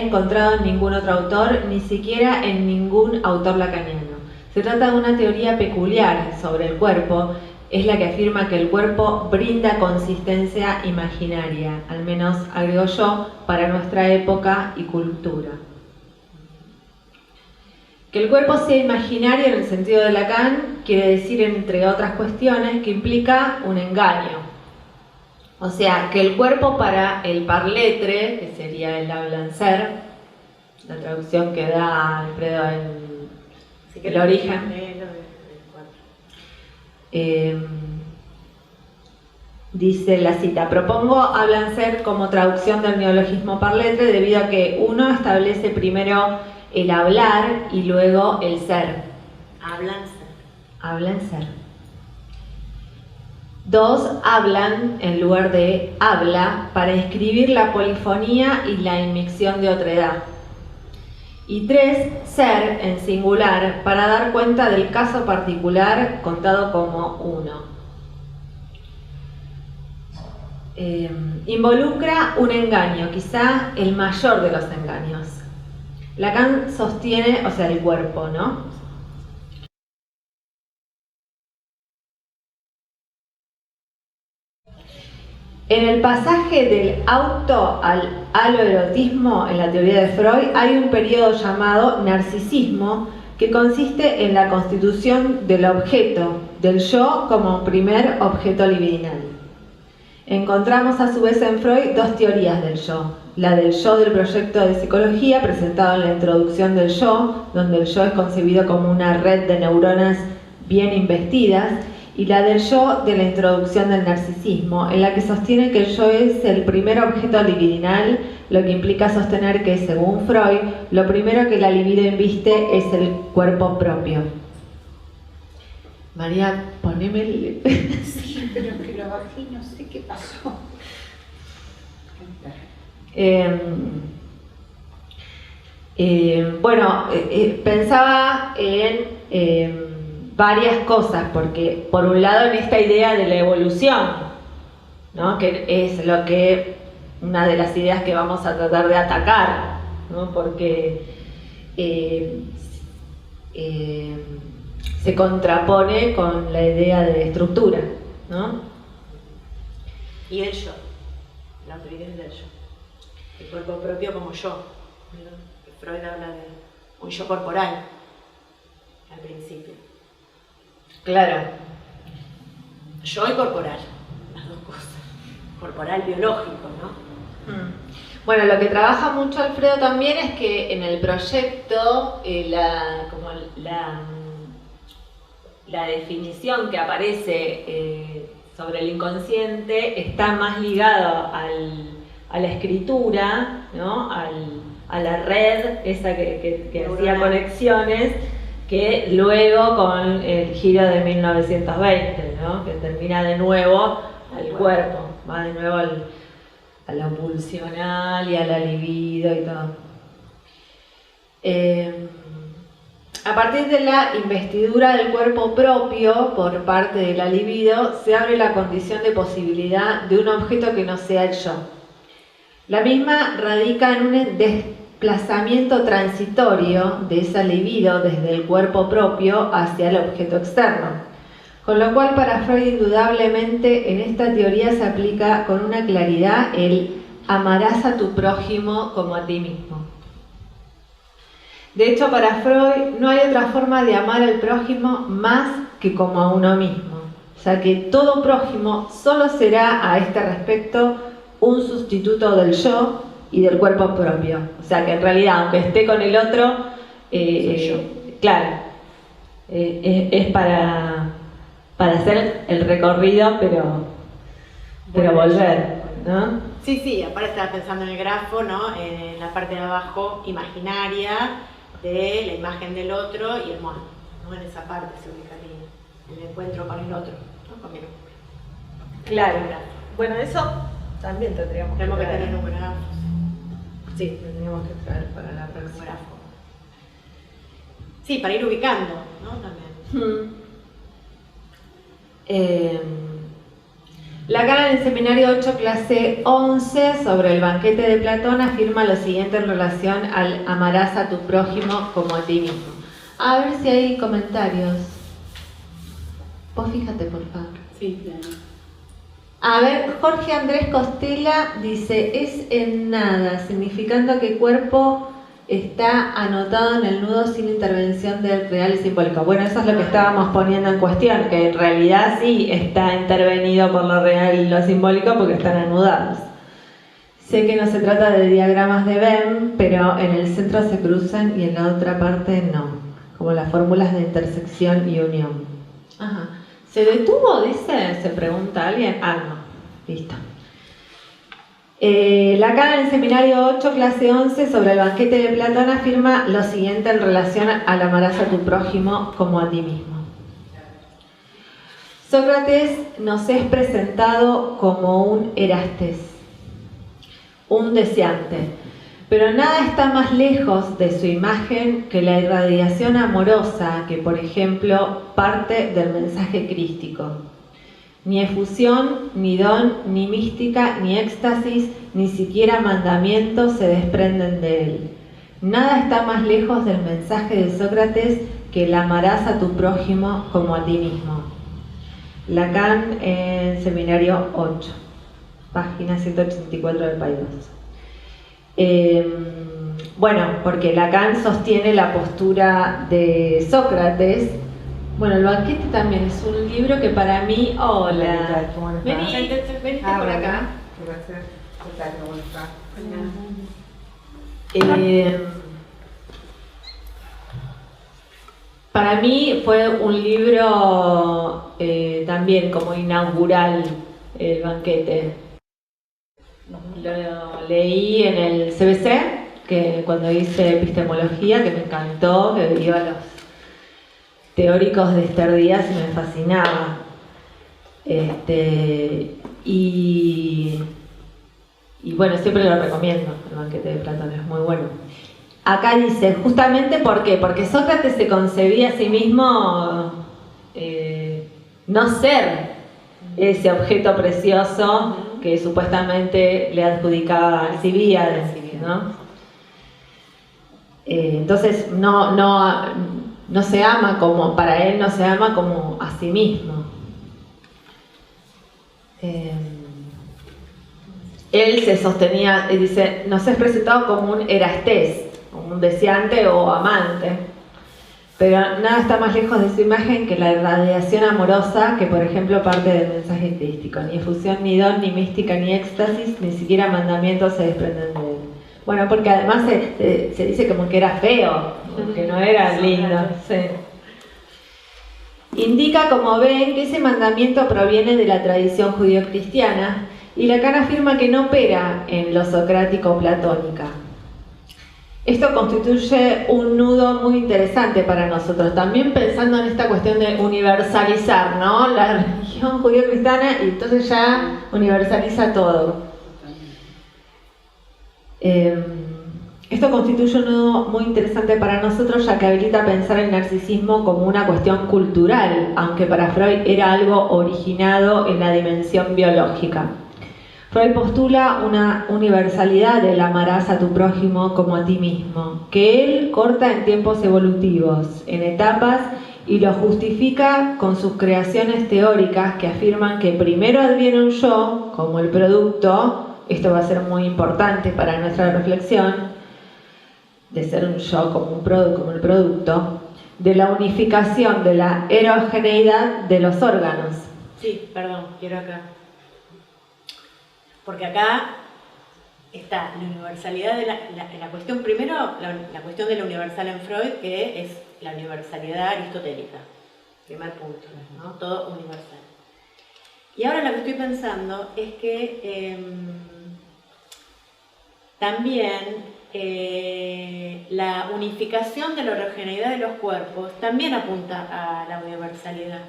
encontrado en ningún otro autor, ni siquiera en ningún autor lacaniano. Se trata de una teoría peculiar sobre el cuerpo, es la que afirma que el cuerpo brinda consistencia imaginaria, al menos agrego yo, para nuestra época y cultura. Que el cuerpo sea imaginario en el sentido de Lacan quiere decir, entre otras cuestiones, que implica un engaño. O sea, que el cuerpo para el parletre, que sería el habla en ser, la traducción que da Alfredo en El origen, dice la cita: propongo habla en ser como traducción del neologismo parletre debido a que uno establece primero el hablar y luego el ser. Habla en ser. Dos, hablan en lugar de habla para escribir la polifonía y la inmixción de otredad. Y tres, ser en singular para dar cuenta del caso particular contado como uno. Involucra un engaño, quizá el mayor de los engaños. Lacan sostiene, o sea, el cuerpo, ¿no? En el pasaje del auto al aloerotismo en la teoría de Freud hay un periodo llamado narcisismo que consiste en la constitución del objeto, del yo como primer objeto libidinal. Encontramos a su vez en Freud dos teorías del yo. La del yo del proyecto de psicología, presentado en la introducción del yo, donde el yo es concebido como una red de neuronas bien investidas, y la del yo de la introducción del narcisismo, en la que sostiene que el yo es el primer objeto libidinal, lo que implica sostener que, según Freud, lo primero que la libido inviste es el cuerpo propio. María, poneme el... Sí, pero que lo bajé, no sé qué pasó. Pensaba en varias cosas, porque por un lado en esta idea de la evolución, ¿no? Que es lo que una de las ideas que vamos a tratar de atacar, ¿no? Porque se contrapone con la idea de estructura, ¿no? Y el yo, la autoridad del yo, el cuerpo propio como yo, ¿no? Freud habla de un yo corporal al principio. Claro. Yo y corporal, las dos cosas. Corporal biológico, ¿no? Bueno, lo que trabaja mucho Alfredo también es que en el proyecto la definición que aparece sobre el inconsciente está más ligado a la escritura, ¿no? A la red esa que hacía conexiones, que luego con el giro de 1920, ¿no? Que termina de nuevo al cuerpo, va de nuevo a lo pulsional y a la libido y todo. A partir de la investidura del cuerpo propio por parte de la libido, se abre la condición de posibilidad de un objeto que no sea el yo. La misma radica en un desplazamiento transitorio de esa libido desde el cuerpo propio hacia el objeto externo. Con lo cual, para Freud, indudablemente, en esta teoría se aplica con una claridad el amarás a tu prójimo como a ti mismo. De hecho, para Freud no hay otra forma de amar al prójimo más que como a uno mismo. O sea que todo prójimo solo será a este respecto un sustituto del yo y del cuerpo propio. O sea que en realidad, aunque esté con el otro, claro, es para hacer el recorrido, pero volver, ¿no? Sí, aparte estaba pensando en el grafo, ¿no? En la parte de abajo, imaginaria, de la imagen del otro y el mono, ¿no? En esa parte se ubicaría el encuentro con el otro, ¿no? Con el otro. Claro. Bueno, eso también tendríamos que tener un grafo. Sí, tendríamos que traer para la próxima. Grafo. Sí, para ir ubicando, ¿no? También. Lacan en el seminario 8, clase 11, sobre el banquete de Platón, afirma lo siguiente en relación al amarás a tu prójimo como a ti mismo. A ver si hay comentarios. Vos fíjate, por favor. Sí, claro. A ver, Jorge Andrés Costela dice, es en nada, significando que cuerpo está anotado en el nudo sin intervención del real y simbólico. Bueno, eso es lo que estábamos poniendo en cuestión, que en realidad sí está intervenido por lo real y lo simbólico porque están anudados. Sé que no se trata de diagramas de Venn, pero en el centro se cruzan y en la otra parte no, como las fórmulas de intersección y unión. Ajá. ¿Se detuvo, dice? ¿Se pregunta alguien? Ah, no. Listo. Lacan en el seminario 8, clase 11, sobre el banquete de Platón, afirma lo siguiente en relación al amarás a tu prójimo como a ti mismo. Sócrates nos es presentado como un Erastes, un deseante, pero nada está más lejos de su imagen que la irradiación amorosa que, por ejemplo, parte del mensaje crístico. Ni efusión, ni don, ni mística, ni éxtasis, ni siquiera mandamientos se desprenden de él. Nada está más lejos del mensaje de Sócrates que el amarás a tu prójimo como a ti mismo. Lacan en seminario 8. página 184 del Paidós. Bueno, porque Lacan sostiene la postura de Sócrates. Bueno, el banquete también es un libro que para mí... Hola, veniste por acá. Gracias. ¿Qué tal? ¿Cómo está? Para mí fue un libro también como inaugural, el banquete. Lo leí en el CBC, que cuando hice epistemología, que me encantó, que iba a los teóricos de Esther Díaz y me fascinaba. Y bueno, siempre lo recomiendo, el banquete de Platón, es muy bueno. Acá dice, justamente ¿por qué? Porque Sócrates se concebía a sí mismo no ser ese objeto precioso que supuestamente le adjudicaba Alcibíades, ¿no? Entonces no se ama como, para él no se ama como a sí mismo. Él se sostenía, dice, nos es presentado como un erastés, como un deseante o amante, pero nada está más lejos de su imagen que la radiación amorosa que, por ejemplo, parte del mensaje crístico. Ni efusión, ni don, ni mística, ni éxtasis, ni siquiera mandamientos se desprenden de él. Bueno, porque además se dice como que era feo, que no era lindo. Sí. Indica, como ven, que ese mandamiento proviene de la tradición judío-cristiana y Lacan afirma que no opera en lo socrático-platónica. Esto constituye un nudo muy interesante para nosotros, también pensando en esta cuestión de universalizar, ¿no? La religión judío-cristiana y entonces ya universaliza todo. Esto constituye un nudo muy interesante para nosotros, ya que habilita a pensar el narcisismo como una cuestión cultural, aunque para Freud era algo originado en la dimensión biológica. Freud postula una universalidad del amarás a tu prójimo como a ti mismo, que él corta en tiempos evolutivos, en etapas, y lo justifica con sus creaciones teóricas que afirman que primero adviene un yo como el producto, esto va a ser muy importante para nuestra reflexión, de ser un yo como el producto, de la unificación de la heterogeneidad de los órganos. Sí, perdón, quiero acá. Porque acá está la universalidad de la cuestión, primero la cuestión de la universal en Freud, que es la universalidad aristotélica, primer punto, ¿no? Todo universal. Y ahora lo que estoy pensando es que también la unificación de la heterogeneidad de los cuerpos también apunta a la universalidad.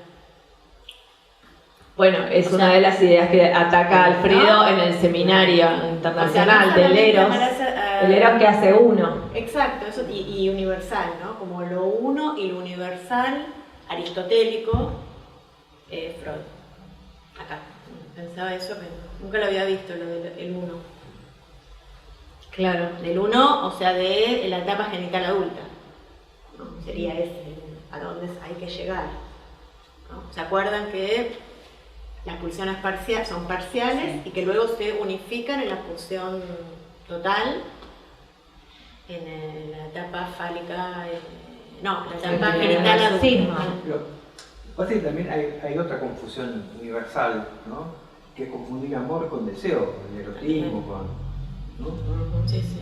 Bueno, es una de las ideas que ataca Alfredo, ¿no? En el seminario internacional, o sea, del Eros. El Eros que hace uno. Exacto, eso, y universal, ¿no? Como lo uno y lo universal aristotélico, Freud. Acá. Pensaba eso, pero nunca lo había visto, lo del uno. Claro. Del uno, o sea, de la etapa genital adulta. ¿No? Sería ese, a dónde hay que llegar. ¿No? ¿Se acuerdan que las pulsiones son parciales y que luego se unifican en la pulsión total en la etapa fálica, la etapa genital adulta? Pero también hay otra confusión universal, ¿no? Que es confundir amor con deseo, con erotismo, ¿no? Sí, sí.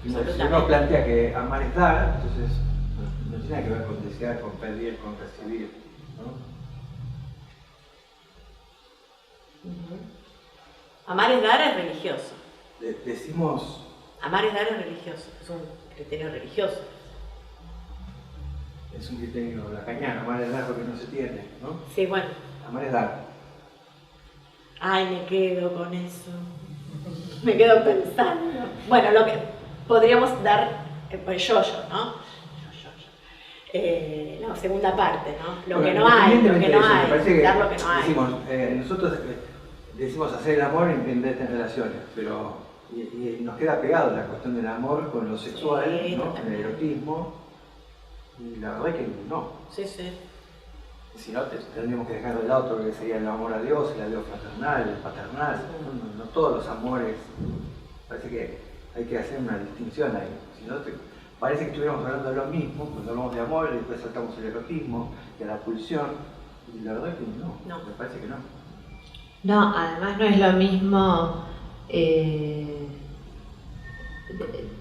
Si uno plantea que amar es dar, entonces no tiene nada que ver con desear, con pedir, con recibir, ¿no? Amar es dar es religioso. Decimos... Amar es dar es religioso, es un criterio religioso. Es un criterio lacaniano, amar es dar porque no se tiene, ¿no? Sí, bueno. Amar es dar. Ay, me quedo con eso. Me quedo pensando. Bueno, lo que podríamos dar, pues yo, ¿no? La segunda parte, ¿no? Lo que no hay, dar lo que no hay. Decimos, nosotros decimos hacer el amor en relaciones, pero y nos queda pegado la cuestión del amor con lo sexual, sí, ¿no? Con el erotismo, y la verdad es que no. Sí, sí. si no, tendríamos que dejar de lado todo lo que sería el amor a Dios, el amor fraternal, el paternal, no todos los amores. Parece que hay que hacer una distinción ahí. Si no, parece que estuviéramos hablando de lo mismo, cuando hablamos de amor y después saltamos el erotismo y a la pulsión. Y la verdad es que no, me parece que no. No, además no es lo mismo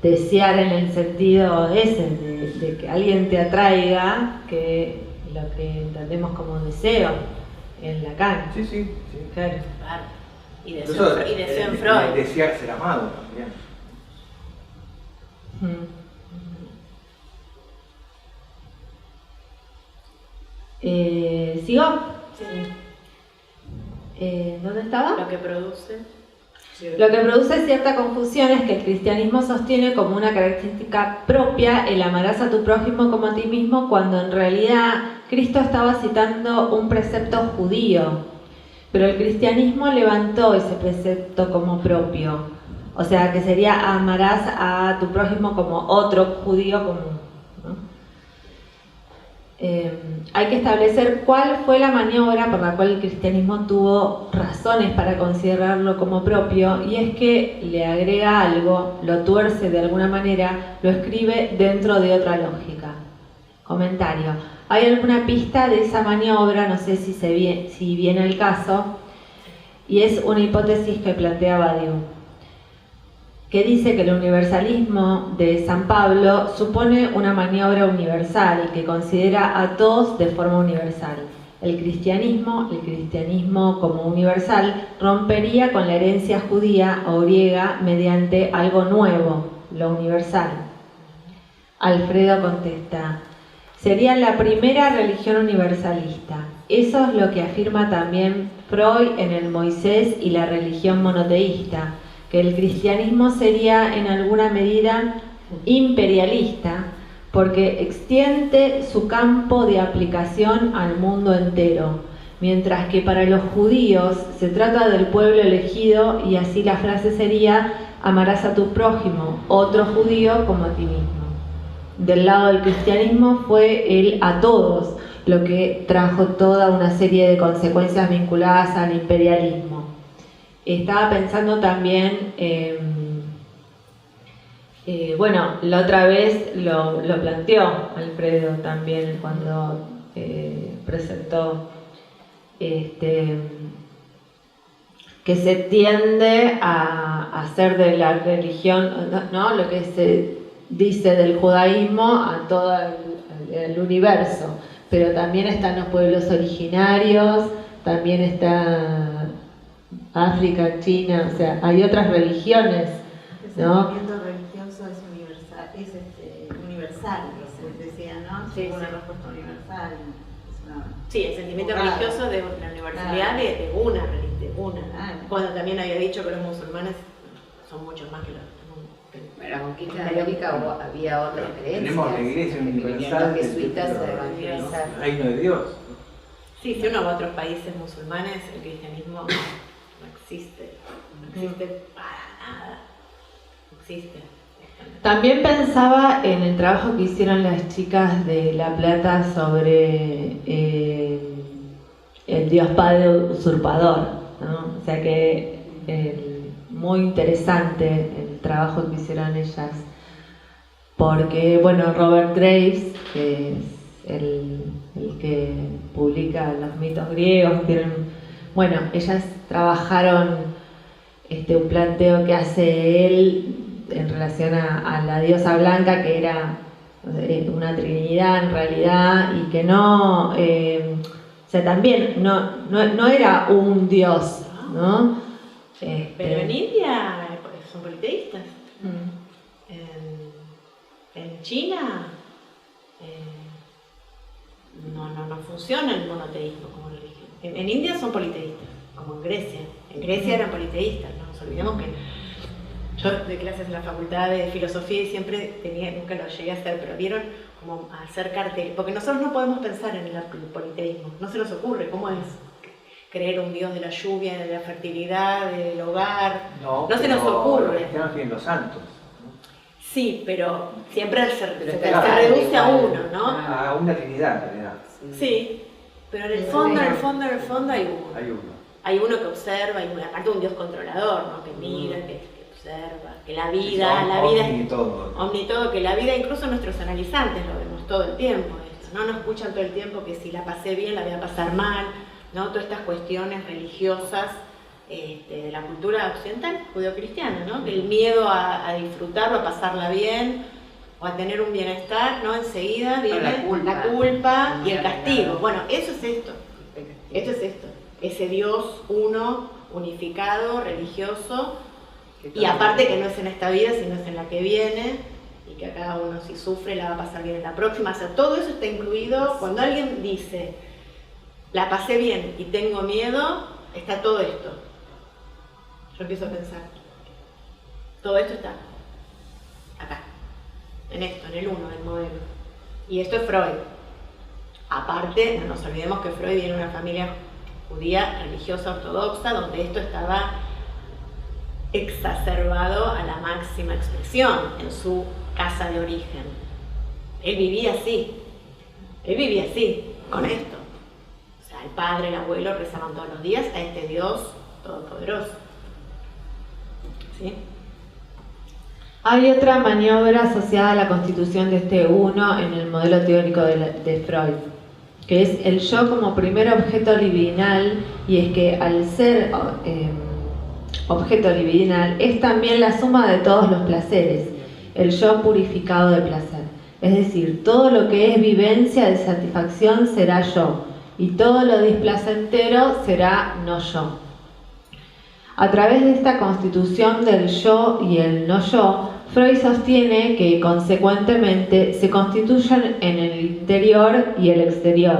desear en el sentido ese, de que alguien te atraiga, que lo que entendemos como deseo en Lacan. Sí. Claro. Y deseo en Freud. Desear ser amado también. ¿Sigo? Sí. ¿Dónde estaba? Lo que produce. Lo que produce cierta confusión es que el cristianismo sostiene como una característica propia el amarás a tu prójimo como a ti mismo, cuando en realidad Cristo estaba citando un precepto judío, pero el cristianismo levantó ese precepto como propio, o sea que sería amarás a tu prójimo como otro judío común. Hay que establecer cuál fue la maniobra por la cual el cristianismo tuvo razones para considerarlo como propio, y es que le agrega algo, lo tuerce de alguna manera, lo escribe dentro de otra lógica. Comentario. ¿Hay alguna pista de esa maniobra? No sé si viene el caso, y es una hipótesis que plantea Badiou, que dice que el universalismo de San Pablo supone una maniobra universal y que considera a todos de forma universal. El cristianismo como universal, rompería con la herencia judía o griega mediante algo nuevo, lo universal. Alfredo contesta, sería la primera religión universalista. Eso es lo que afirma también Freud en el Moisés y la religión monoteísta, que el cristianismo sería en alguna medida imperialista porque extiende su campo de aplicación al mundo entero, mientras que para los judíos se trata del pueblo elegido, y así la frase sería amarás a tu prójimo, otro judío como a ti mismo. Del lado del cristianismo fue el a todos, lo que trajo toda una serie de consecuencias vinculadas al imperialismo. Estaba pensando también, bueno, la otra vez lo planteó Alfredo también cuando presentó que se tiende a hacer de la religión, ¿no? Lo que se dice del judaísmo a todo el universo, pero también están los pueblos originarios, también está África, China, o sea, hay otras religiones, ¿no? El sentimiento religioso es universal, se decía, ¿no? Sí, una sí. respuesta universal. Sí, el sentimiento religioso de la universalidad de una religión, Cuando también había dicho que los musulmanes son muchos más que los en la conquista de América había otras creencias. Tenemos la iglesia universal, los jesuitas a evangelizar. el reino de Dios. Sí, si uno va a otros países musulmanes, el cristianismo no existe para nada, no existe. También pensaba en el trabajo que hicieron las chicas de La Plata sobre el Dios Padre usurpador, ¿no? O sea que muy interesante el trabajo que hicieron ellas, porque bueno, Robert Graves, que es el que publica los mitos griegos, bueno, ellas trabajaron un planteo que hace él en relación a la diosa blanca, que era una trinidad en realidad, y que no, o sea, también no era un dios, ¿no? Pero en India son politeístas. En China no funciona el monoteísmo como religión. En India son politeístas, como en Grecia. En Grecia eran politeístas, no nos olvidemos que yo de clases en la facultad de filosofía y siempre nunca lo llegué a hacer, pero vieron como hacer carteles, porque nosotros no podemos pensar en el politeísmo, no se nos ocurre cómo es creer un dios de la lluvia, de la fertilidad, del hogar, no se nos ocurre. Los cristianos tienen los santos. Sí, pero siempre se Pero reduce a uno, ¿no? A una trinidad, en realidad. Sí, Pero en el fondo hay uno. Hay uno. Hay uno que observa, y aparte un Dios controlador, ¿no? Que mira, que observa, que la vida es omnitodo, que la vida, incluso nuestros analizantes lo vemos todo el tiempo, esto, ¿no? No escuchan todo el tiempo que si la pasé bien la voy a pasar mal, ¿no? Todas estas cuestiones religiosas de la cultura occidental, judeocristiana, ¿no? Que el miedo a disfrutarlo, a pasarla bien, o a tener un bienestar, ¿no? Enseguida viene la culpa y el castigo. Bueno, eso es esto. Esto es esto. Ese Dios uno, unificado, religioso, y aparte que no es en esta vida, sino es en la que viene, y que a cada uno si sufre la va a pasar bien en la próxima. O sea, todo eso está incluido. Cuando alguien dice, la pasé bien y tengo miedo, está todo esto. Yo empiezo a pensar, todo esto está acá, en esto, en el uno, en el modelo. Y esto es Freud. Aparte, no nos olvidemos que Freud viene de una familia judía religiosa ortodoxa, donde esto estaba exacerbado a la máxima expresión en su casa de origen. Él vivía así, con esto. O sea, el padre, el abuelo rezaban todos los días a este Dios todopoderoso. ¿Sí? Hay otra maniobra asociada a la constitución de este uno en el modelo teórico de Freud, que es el yo como primer objeto libidinal, y es que al ser objeto libidinal es también la suma de todos los placeres, el yo purificado de placer. Es decir, todo lo que es vivencia de satisfacción será yo, y todo lo displacentero será no yo. A través de esta constitución del yo y el no yo, Freud sostiene que consecuentemente se constituyen en el interior y el exterior.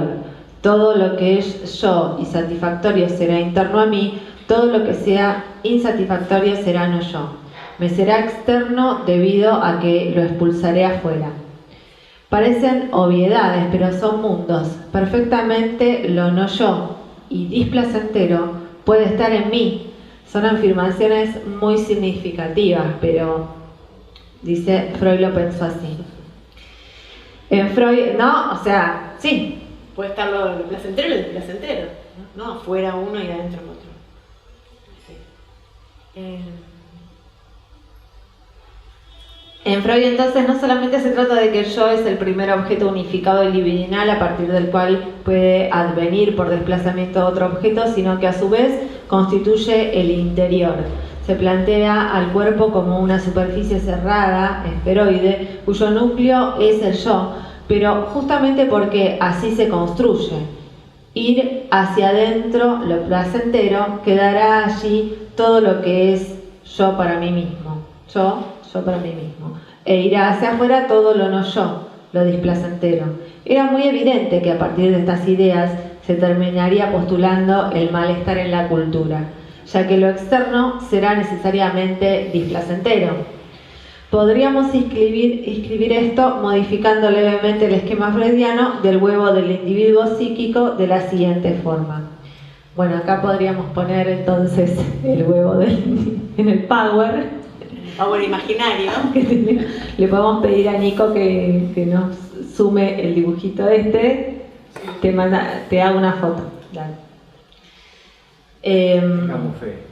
Todo lo que es yo y satisfactorio será interno a mí, todo lo que sea insatisfactorio será no yo. Me será externo debido a que lo expulsaré afuera. Parecen obviedades, pero son mundos. Perfectamente lo no yo y displacentero puede estar en mí. Son afirmaciones muy significativas, pero dice Freud lo pensó así. En Freud, no, o sea, sí. Puede estar lo placentero y lo displacentero, ¿no? Afuera uno y adentro el otro. Sí. En Freud entonces no solamente se trata de que el yo es el primer objeto unificado y libidinal a partir del cual puede advenir por desplazamiento a otro objeto, sino que a su vez constituye el interior. Se plantea al cuerpo como una superficie cerrada, esferoide, cuyo núcleo es el yo, pero justamente porque así se construye. Ir hacia adentro, lo placentero, quedará allí todo lo que es yo para mí mismo. Yo para mí mismo. E irá hacia afuera todo lo no yo, lo displacentero. Era muy evidente que a partir de estas ideas se terminaría postulando el malestar en la cultura, ya que lo externo será necesariamente displacentero. Podríamos escribir esto modificando levemente el esquema freudiano del huevo del individuo psíquico de la siguiente forma. Bueno, acá podríamos poner entonces el huevo en el power. Power imaginario. Le podemos pedir a Nico que nos sume el dibujito este. Te hago una foto. Dale. Tengamos fe.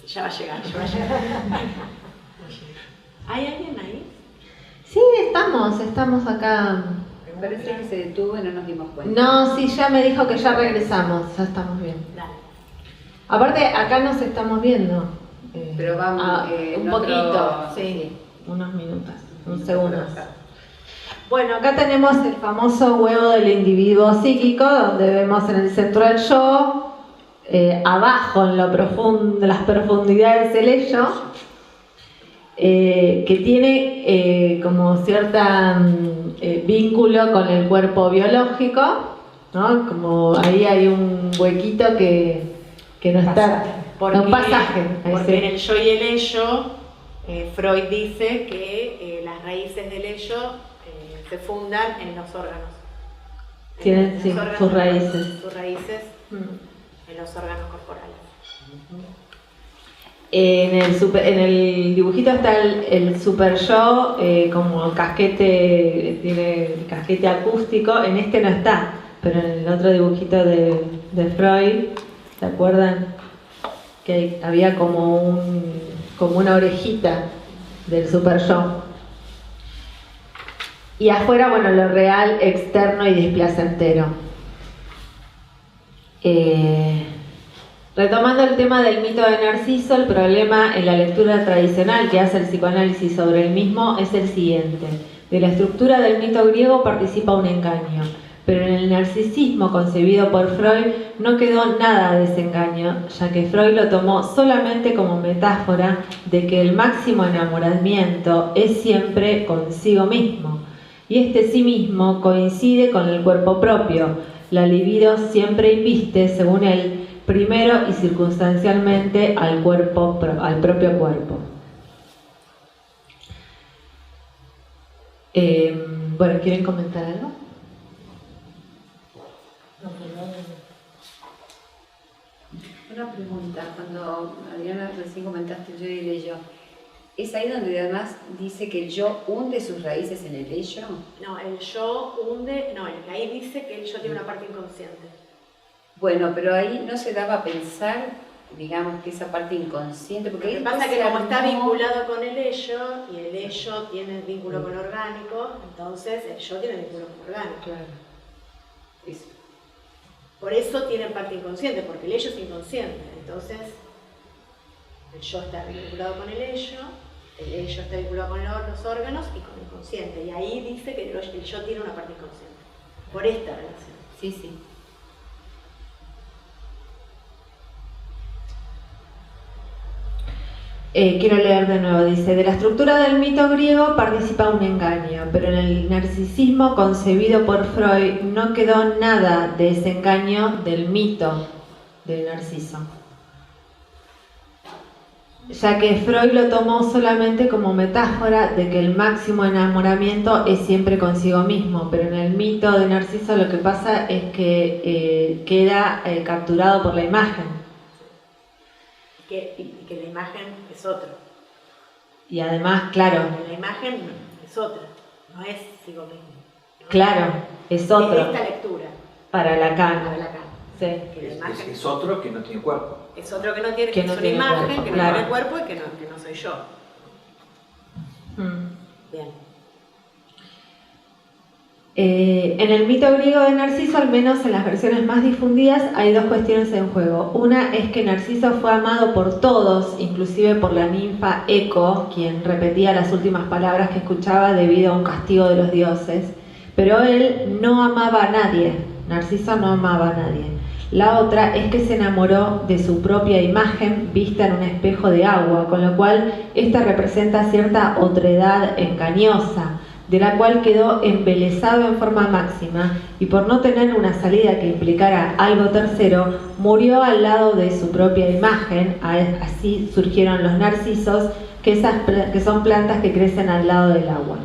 Ya va a llegar. ¿Hay alguien ahí? Sí, estamos acá. Me parece que se detuvo y no nos dimos cuenta. No, sí, ya me dijo que ya regresamos, ya estamos bien. Dale. Aparte, acá nos estamos viendo. Pero vamos un poquito, sí, unos minutos, un segundo. Bueno, acá tenemos el famoso huevo del individuo psíquico, donde vemos en el centro del yo, abajo en las profundidades el ello, que tiene como cierta vínculo con el cuerpo biológico, ¿no? Como ahí hay un huequito que no está, un pasaje. Porque en el yo y el ello, Freud dice que las raíces del ello se fundan en los órganos. Tienen sus raíces. Sus raíces en los órganos corporales. En el dibujito está el super yo como casquete, tiene el casquete acústico. En este no está, pero en el otro dibujito de Freud, ¿se acuerdan? Que había como una orejita del super yo. Y afuera, bueno, lo real, externo y displacentero. Retomando el tema del mito de Narciso, el problema en la lectura tradicional que hace el psicoanálisis sobre el mismo es el siguiente. De la estructura del mito griego participa un engaño, pero en el narcisismo concebido por Freud no quedó nada de ese engaño, ya que Freud lo tomó solamente como metáfora de que el máximo enamoramiento es siempre consigo mismo. Y este sí mismo coincide con el cuerpo propio. La libido siempre inviste, según él, primero y circunstancialmente al propio cuerpo. Bueno, ¿quieren comentar algo? Una pregunta, cuando Adriana recién comentaste yo y el ello, ¿es ahí donde además dice que el yo hunde sus raíces en el ello? No, el yo hunde, no, ahí dice que el yo tiene una parte inconsciente. Bueno, pero ahí no se daba a pensar, digamos, que esa parte inconsciente, porque lo que pasa es que como está vinculado con el ello, y el ello tiene vínculo con lo orgánico, entonces el yo tiene vínculo con lo orgánico. Claro. Eso. Por eso tiene parte inconsciente, porque el ello es inconsciente. Entonces, el yo está vinculado con el ello está vinculado con los órganos y con el inconsciente. Y ahí dice que el yo tiene una parte inconsciente, por esta relación. Sí, sí. Quiero leer de nuevo, dice, de la estructura del mito griego participa un engaño, pero en el narcisismo concebido por Freud no quedó nada de ese engaño del mito del Narciso, ya que Freud lo tomó solamente como metáfora de que el máximo enamoramiento es siempre consigo mismo, pero en el mito de Narciso lo que pasa es que queda capturado por la imagen. Y que la imagen es otro. Y además, claro. La imagen es otra, no es consigo mismo, ¿no? Claro, es otro. Es esta lectura. Para Lacan. Para Lacan. Sí. Que la imagen Es otro que no tiene cuerpo. es otro que no tiene, que es no una tiene imagen, cuerpo, que no claro. tiene cuerpo y que no soy yo. Bien. En el mito griego de Narciso, al menos en las versiones más difundidas, hay dos cuestiones en juego. Una es que Narciso fue amado por todos, inclusive por la ninfa Eco, quien repetía las últimas palabras que escuchaba debido a un castigo de los dioses. Pero él no amaba a nadie. Narciso no amaba a nadie. La otra es que se enamoró de su propia imagen vista en un espejo de agua, con lo cual esta representa cierta otredad engañosa, de la cual quedó embelesado en forma máxima, y por no tener una salida que implicara algo tercero, murió al lado de su propia imagen. Así surgieron los narcisos, que son plantas que crecen al lado del agua.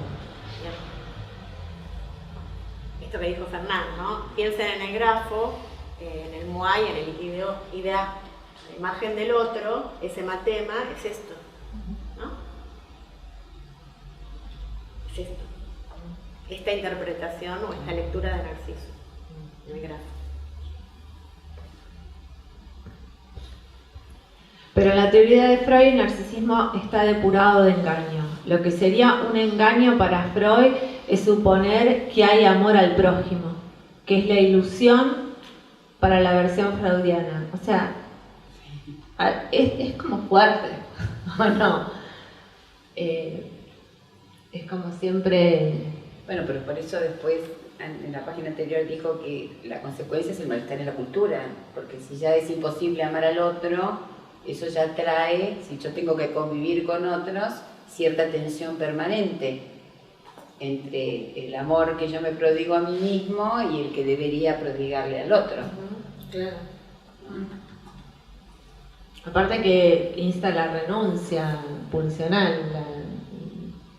Esto que dijo Fernán, ¿no? Piensen en el grafo, en el Moai, en el idea, la imagen del otro, ese matema, es esto, ¿no? Es esto. Esta interpretación o esta lectura de Narciso en el grafo. Pero en la teoría de Freud, el narcisismo está depurado de engaño. Lo que sería un engaño para Freud es suponer que hay amor al prójimo, que es la ilusión para la versión freudiana. O sea, es como fuerte, ¿o no? Es como siempre... Bueno, pero por eso después, en la página anterior dijo que la consecuencia es el malestar en la cultura, porque si ya es imposible amar al otro, eso ya trae, si yo tengo que convivir con otros, cierta tensión permanente entre el amor que yo me prodigo a mí mismo y el que debería prodigarle al otro. Claro. Aparte que insta la renuncia pulsional,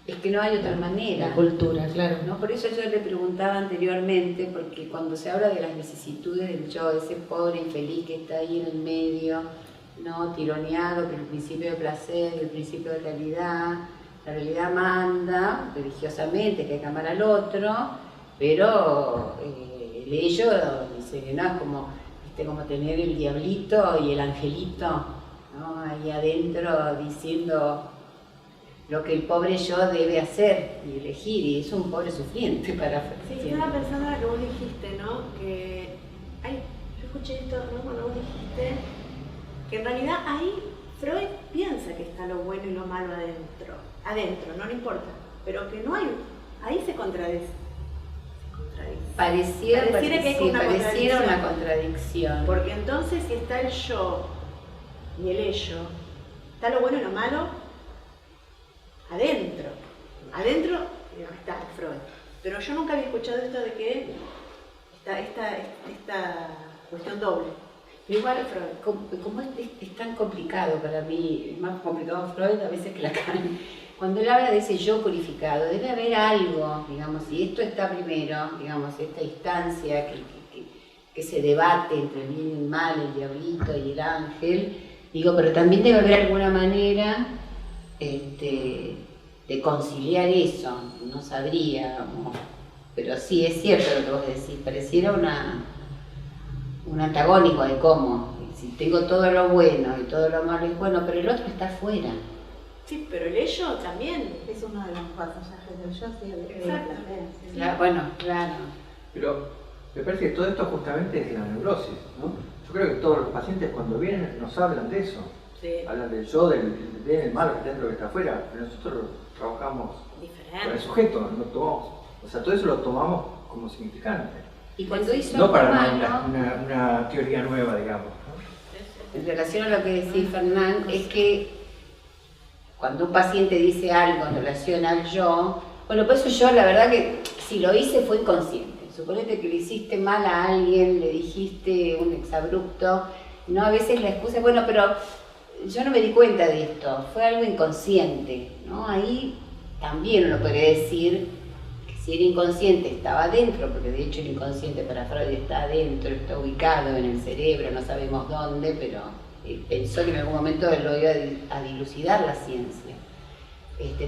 es que no hay otra manera. La cultura, claro. ¿No? Por eso yo le preguntaba anteriormente, porque cuando se habla de las vicisitudes del yo, ese pobre infeliz que está ahí en el medio, ¿no? Tironeado por el principio de placer y el principio de realidad, la realidad manda religiosamente que hay que amar al otro, pero el ello, dice, ¿no? Es como, como tener el diablito y el angelito, ¿no? Ahí adentro diciendo lo que el pobre yo debe hacer y elegir, y es un pobre sufriente para... Sí, estaba pensando en lo que vos dijiste, ¿no? Que, ay, yo escuché esto, ¿no? Cuando vos dijiste que en realidad ahí Freud piensa que está lo bueno y lo malo adentro, no le importa, pero que no hay, ahí se contradice. Pareciera que hay una contradicción. Porque entonces si está el yo y el ello, está lo bueno y lo malo adentro está Freud. Pero yo nunca había escuchado esto de que esta cuestión doble. Igual, como es tan complicado para mí, es más complicado Freud a veces que Lacan. Cuando él habla de ese yo purificado, debe haber algo, digamos, y esto está primero, digamos, esta instancia que se debate entre el bien y el mal, el diablito y el ángel, digo, pero también debe haber alguna manera de conciliar eso, no sabría, pero sí es cierto lo que vos decís, pareciera un antagónico de cómo, si tengo todo lo bueno y todo lo malo es bueno, pero el otro está afuera. Sí, pero el ello también. Es uno de los pasajes del yo, sí, exacto. Bueno, claro. Pero me parece que todo esto justamente es la neurosis, ¿no? Yo creo que todos los pacientes cuando vienen nos hablan de eso. Sí. Hablan del yo, del bien, el malo, que dentro que está afuera, pero nosotros trabajamos con el sujeto, no tomamos, o sea, todo eso lo tomamos como significante. Y cuando hizo no para una teoría nueva, digamos, ¿no? En relación a lo que decís, Fernán, es que cuando un paciente dice algo en relación al yo, bueno, por eso yo la verdad que si lo hice fue inconsciente. Suponete que le hiciste mal a alguien, le dijiste un exabrupto, ¿no? A veces la excusa es, bueno, pero yo no me di cuenta de esto, fue algo inconsciente, ¿no? Ahí también uno podría decir que si era inconsciente estaba adentro, porque de hecho el inconsciente para Freud está adentro, está ubicado en el cerebro, no sabemos dónde, pero pensó que en algún momento él lo iba a dilucidar la ciencia.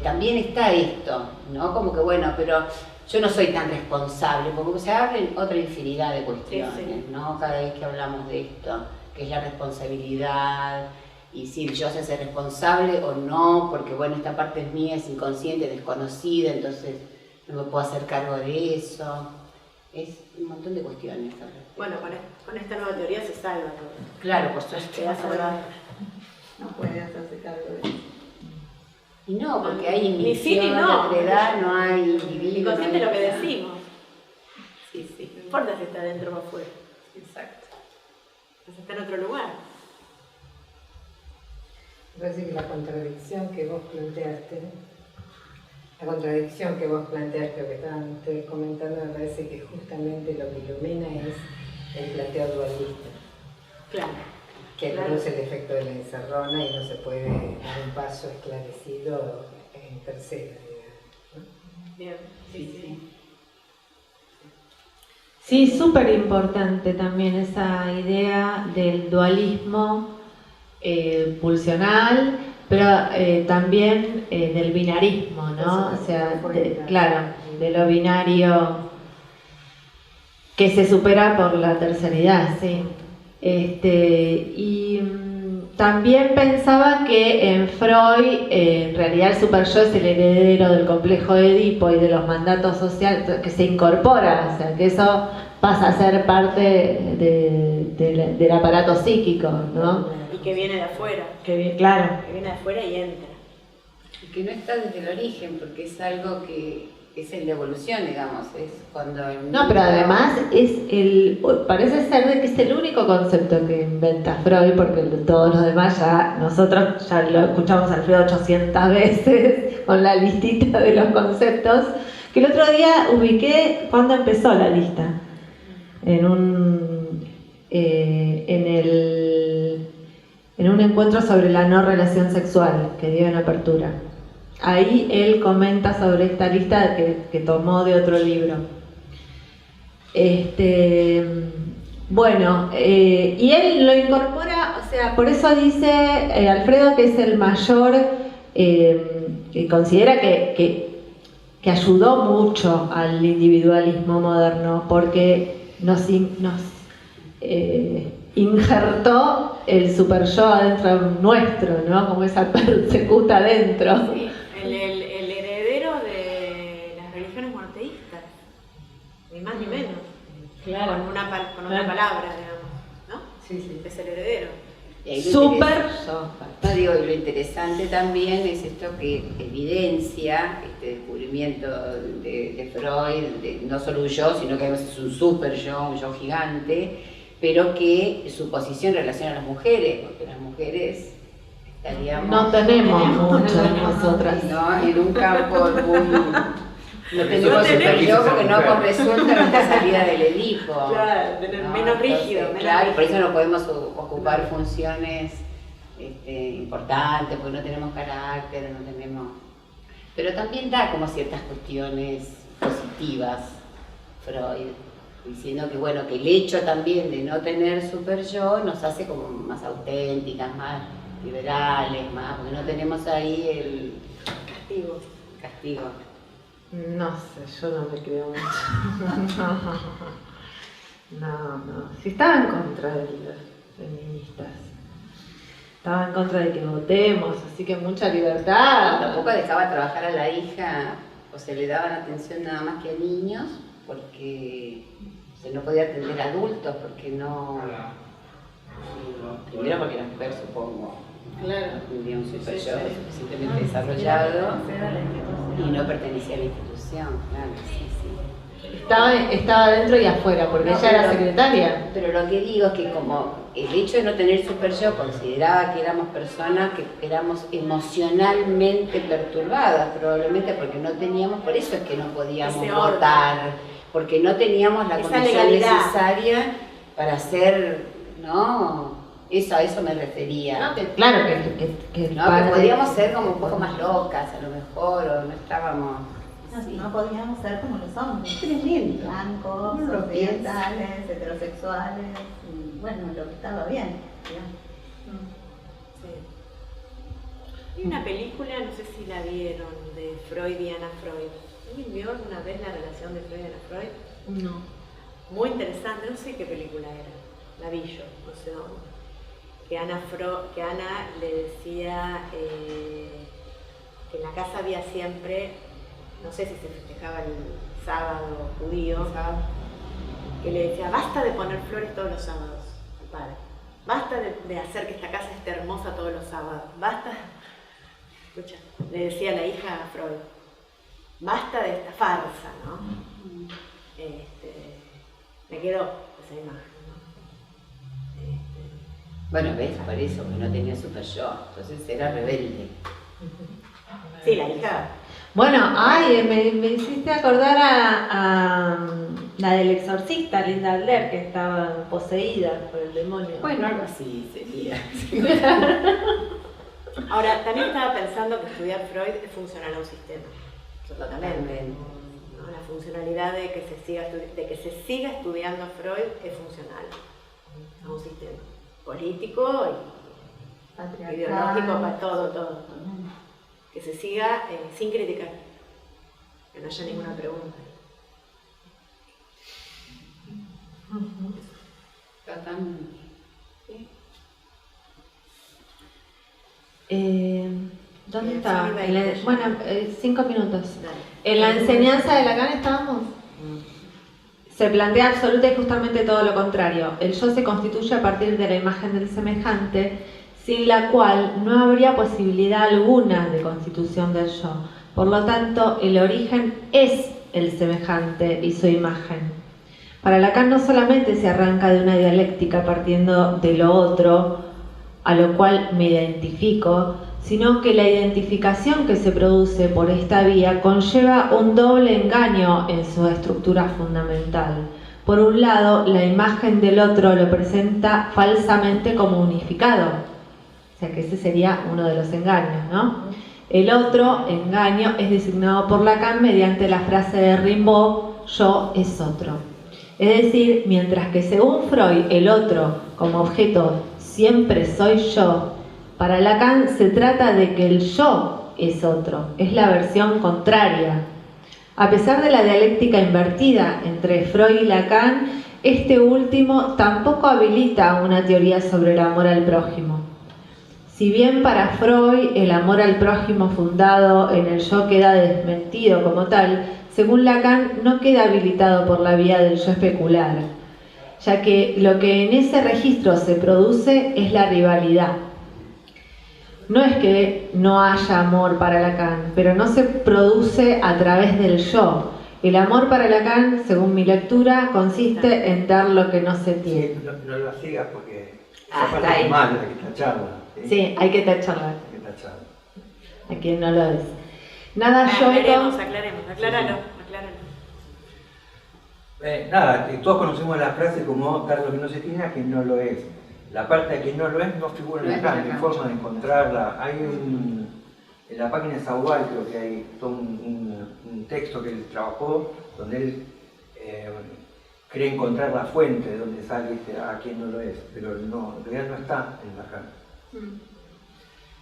También está esto, ¿no? Como que bueno, pero yo no soy tan responsable, porque se abren otra infinidad de cuestiones, ¿no? Cada vez que hablamos de esto, que es la responsabilidad, y si el yo se hace responsable o no, porque bueno, esta parte es mía, es inconsciente, desconocida, entonces no me puedo hacer cargo de eso. Es un montón de cuestiones. Bueno, con esta nueva teoría se salva todo. Claro, por suerte. No puede hacerse cargo de eso. Y no, porque hay inhibición, ni sí, ni no. Otredad, no hay individuo. Inconsciente lo que decimos. Sí. No importa si está dentro o afuera. Exacto. Pues está en otro lugar. Me parece que la contradicción que vos planteaste, lo que estaban ustedes comentando, me parece que justamente lo que ilumina es el planteo dualista. Claro. Que produce el efecto de la encerrona y no se puede dar un paso esclarecido en tercera, digamos, ¿no? Bien, sí. Sí, súper importante también esa idea del dualismo pulsional, pero también del binarismo, ¿no? O sea, claro, de lo binario que se supera por la terceridad, sí. Y también pensaba que en Freud, en realidad el superyo es el heredero del complejo de Edipo y de los mandatos sociales que se incorpora, o sea, que eso pasa a ser parte del aparato psíquico, ¿no? Y que viene de afuera. Claro. Que viene de afuera y entra. Y que no está desde el origen, porque es algo que es en la evolución, digamos, es cuando... No, pero además parece ser de que es el único concepto que inventa Freud, porque todos los demás nosotros ya lo escuchamos a Alfredo 800 veces con la listita de los conceptos, que el otro día ubiqué cuando empezó la lista, en un encuentro sobre la no relación sexual que dio en Apertura. Ahí él comenta sobre esta lista que tomó de otro libro. Bueno, y él lo incorpora, o sea, por eso dice Alfredo que es el mayor, que considera que ayudó mucho al individualismo moderno, porque injertó el super yo adentro nuestro, ¿no? Como esa persecuta adentro. Sí, el heredero de las religiones monoteístas, ni más ni menos, Claro. con una palabra, digamos, ¿no? Sí, sí. Es el heredero. Super yo. No, digo, y lo interesante también es esto que evidencia este descubrimiento de Freud, no solo un yo, sino que además es un super yo, un yo gigante, pero que su posición en relación a las mujeres, porque las mujeres estaríamos... No tenemos mucho de nosotras. ¿no? En un campo no tenemos super yo porque no hemos resuelto nuestra salida del Edipo. Claro, menos rígido. Menos claro, y por eso no podemos ocupar funciones importantes, porque no tenemos carácter, no tenemos... Pero también da como ciertas cuestiones positivas, Freud, diciendo que bueno, que el hecho también de no tener super yo nos hace como más auténticas, más liberales, más, porque no tenemos ahí el castigo. No sé, yo no me creo mucho. No. Si estaba en contra de los feministas. Estaba en contra de que votemos, así que mucha libertad. Tampoco dejaba trabajar a la hija, o se le daban atención nada más que a niños, porque no podía atender a adultos, porque no... Primero porque la mujer, supongo, Claro. no tendría un super yo suficientemente desarrollado y no pertenecía a la institución, claro, sí. Estaba dentro y afuera, porque ella era secretaria. Pero lo que digo es que como el hecho de no tener super yo consideraba que éramos personas que éramos emocionalmente perturbadas, probablemente porque no teníamos, por eso es que no podíamos Ese votar, porque no teníamos la Esa condición legalidad necesaria para ser, ¿no? Eso, a eso me refería. No, claro que ¿No? Que podíamos ser como un poco más locas a lo mejor, o no estábamos... No podíamos ser como los hombres. Tremendo. Blancos, No lo occidentales, heterosexuales, y bueno, lo que estaba bien. Sí. Hay una película, no sé si la vieron, de Freud y Ana Freud. ¿Alguien vio alguna vez la relación de Freud y Ana Freud? No. Muy interesante, no sé qué película era, la vi yo, no sé dónde. Que Ana le decía que en la casa había siempre, no sé si se festejaba el sábado judío, que le decía, basta de poner flores todos los sábados al padre, basta de hacer que esta casa esté hermosa todos los sábados, basta, escucha, le decía la hija a Freud, basta de esta farsa, ¿no? Me quedó esa imagen. Bueno, ves, por eso, que no tenía super yo, entonces era rebelde. Sí, la hija. Bueno, me hiciste acordar a la del exorcista, Linda Adler, que estaba poseída por el demonio. Bueno, algo así sería. Ahora, también estaba pensando que estudiar Freud es funcional a un sistema. Totalmente. ¿No? La funcionalidad de que se siga estudiando Freud es funcional a un sistema político y ideológico, para todo. Que se siga sin criticar, que no haya ninguna pregunta. ¿Dónde estaba? 5 minutos. Dale. En la enseñanza de Lacan estábamos. Se plantea absoluta y justamente todo lo contrario. El yo se constituye a partir de la imagen del semejante, sin la cual no habría posibilidad alguna de constitución del yo. Por lo tanto, el origen es el semejante y su imagen. Para Lacan no solamente se arranca de una dialéctica partiendo de lo otro, a lo cual me identifico, sino que la identificación que se produce por esta vía conlleva un doble engaño en su estructura fundamental. Por un lado, la imagen del otro lo presenta falsamente como unificado, o sea que ese sería uno de los engaños, ¿no? El otro engaño es designado por Lacan mediante la frase de Rimbaud, yo es otro. Es decir, mientras que según Freud el otro como objeto siempre soy yo, para Lacan se trata de que el yo es otro, es la versión contraria. A pesar de la dialéctica invertida entre Freud y Lacan, Este último tampoco habilita una teoría sobre el amor al prójimo. Si bien para Freud el amor al prójimo fundado en el yo queda desmentido como tal, según Lacan no queda habilitado por la vía del yo especular, ya que lo que en ese registro se produce es la rivalidad. No es que no haya amor para Lacan, pero no se produce a través del yo. El amor para Lacan, según mi lectura, consiste en dar lo que no se tiene. Sí, no lo sigas porque Hasta esa parte ahí. es mala, hay que tacharla. Sí, hay que tacharla, Hay que tacharla. a quien no lo es. Nada yoico. Aclaremos, acláralo. Nada, todos conocemos la frase como dar lo que no se tiene a quien no lo es. La parte de quien no lo es no figura en el plan, no hay forma de encontrarla. Hay en la página de Sauval creo que hay todo un texto que él trabajó donde él cree encontrar la fuente de donde sale a quien no lo es, pero no, en realidad no está en Lacan.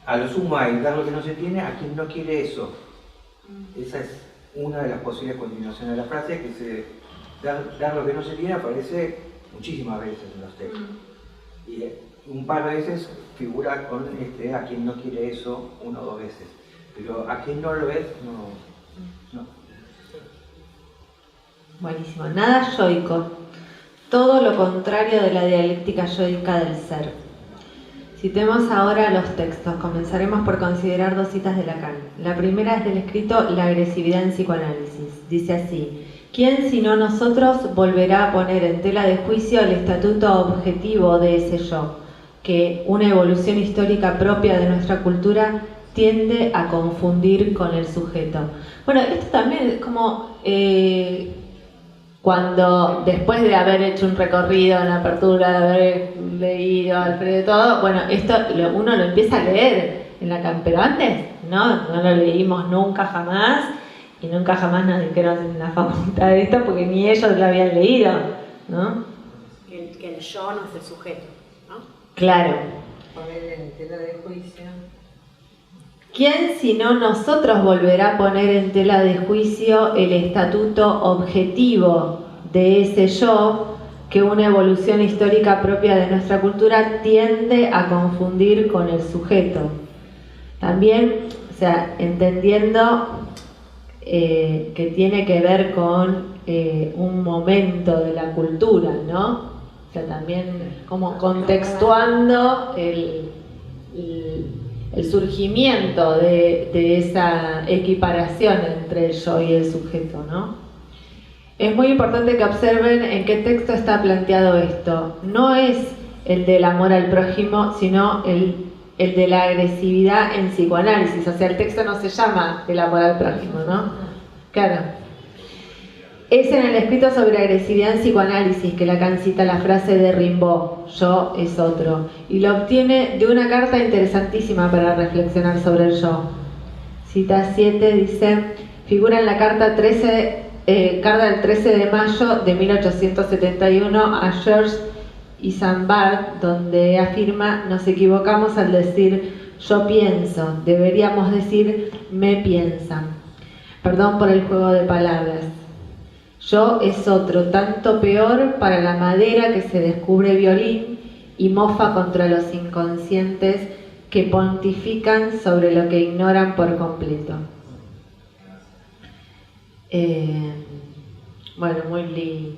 A lo sumo hay dar lo que no se tiene a quien no quiere eso. Esa es una de las posibles continuaciones de la frase, que dar lo que no se tiene aparece muchísimas veces en los textos. Y un par de veces figura con a quien no quiere eso 1 o 2 veces. Pero a quien no lo es, no. Buenísimo. Nada yoico. Todo lo contrario de la dialéctica yoica del ser. Citemos ahora los textos. Comenzaremos por considerar 2 citas de Lacan. La primera es del escrito La agresividad en psicoanálisis. Dice así: ¿quién sino nosotros volverá a poner en tela de juicio el estatuto objetivo de ese yo, que una evolución histórica propia de nuestra cultura tiende a confundir con el sujeto? Bueno, esto también es como cuando después de haber hecho un recorrido en la apertura, de haber leído Alfredo y todo, bueno, esto uno lo empieza a leer en Lacan, pero antes no lo leímos nunca jamás. Y nunca jamás nos dijeron en la facultad de esto porque ni ellos lo habían leído, ¿no? Que el yo no es el sujeto, ¿no? Claro. Poner en tela de juicio. ¿Quién sino nosotros volverá a poner en tela de juicio el estatuto objetivo de ese yo que una evolución histórica propia de nuestra cultura tiende a confundir con el sujeto? También, o sea, entendiendo que tiene que ver con un momento de la cultura, ¿no? O sea, también como contextuando el surgimiento de esa equiparación entre el yo y el sujeto, ¿no? Es muy importante que observen en qué texto está planteado esto. No es el del amor al prójimo, sino el de la agresividad en psicoanálisis. O sea, el texto no se llama el amor al prójimo, ¿no? Claro. Es en el escrito sobre agresividad en psicoanálisis que Lacan cita la frase de Rimbaud, yo es otro, y lo obtiene de una carta interesantísima para reflexionar sobre el yo. Cita 7, dice, figura en la carta del 13 de mayo de 1871 a Georges Isambard, donde afirma: nos equivocamos al decir yo pienso, deberíamos decir me piensan. Perdón por el juego de palabras. Yo es otro, tanto peor para la madera que se descubre violín y mofa contra los inconscientes que pontifican sobre lo que ignoran por completo. Bueno, muy lindo.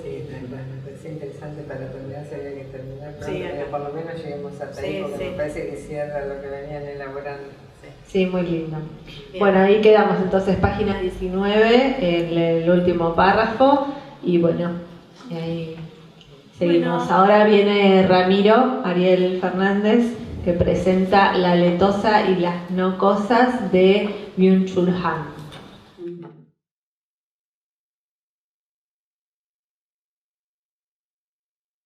Sí, me parece interesante para terminar, si había que terminar pronto, Sí, pero por lo menos lleguemos hasta ahí, porque me parece que cierra lo que venían elaborando. Sí, muy lindo. Bien. Bueno, ahí quedamos entonces, página 19, el último párrafo, y bueno, ahí seguimos. Bueno. Ahora viene Ramiro Ariel Fernández, que presenta La letosa y las no cosas de Byung-Chul Han.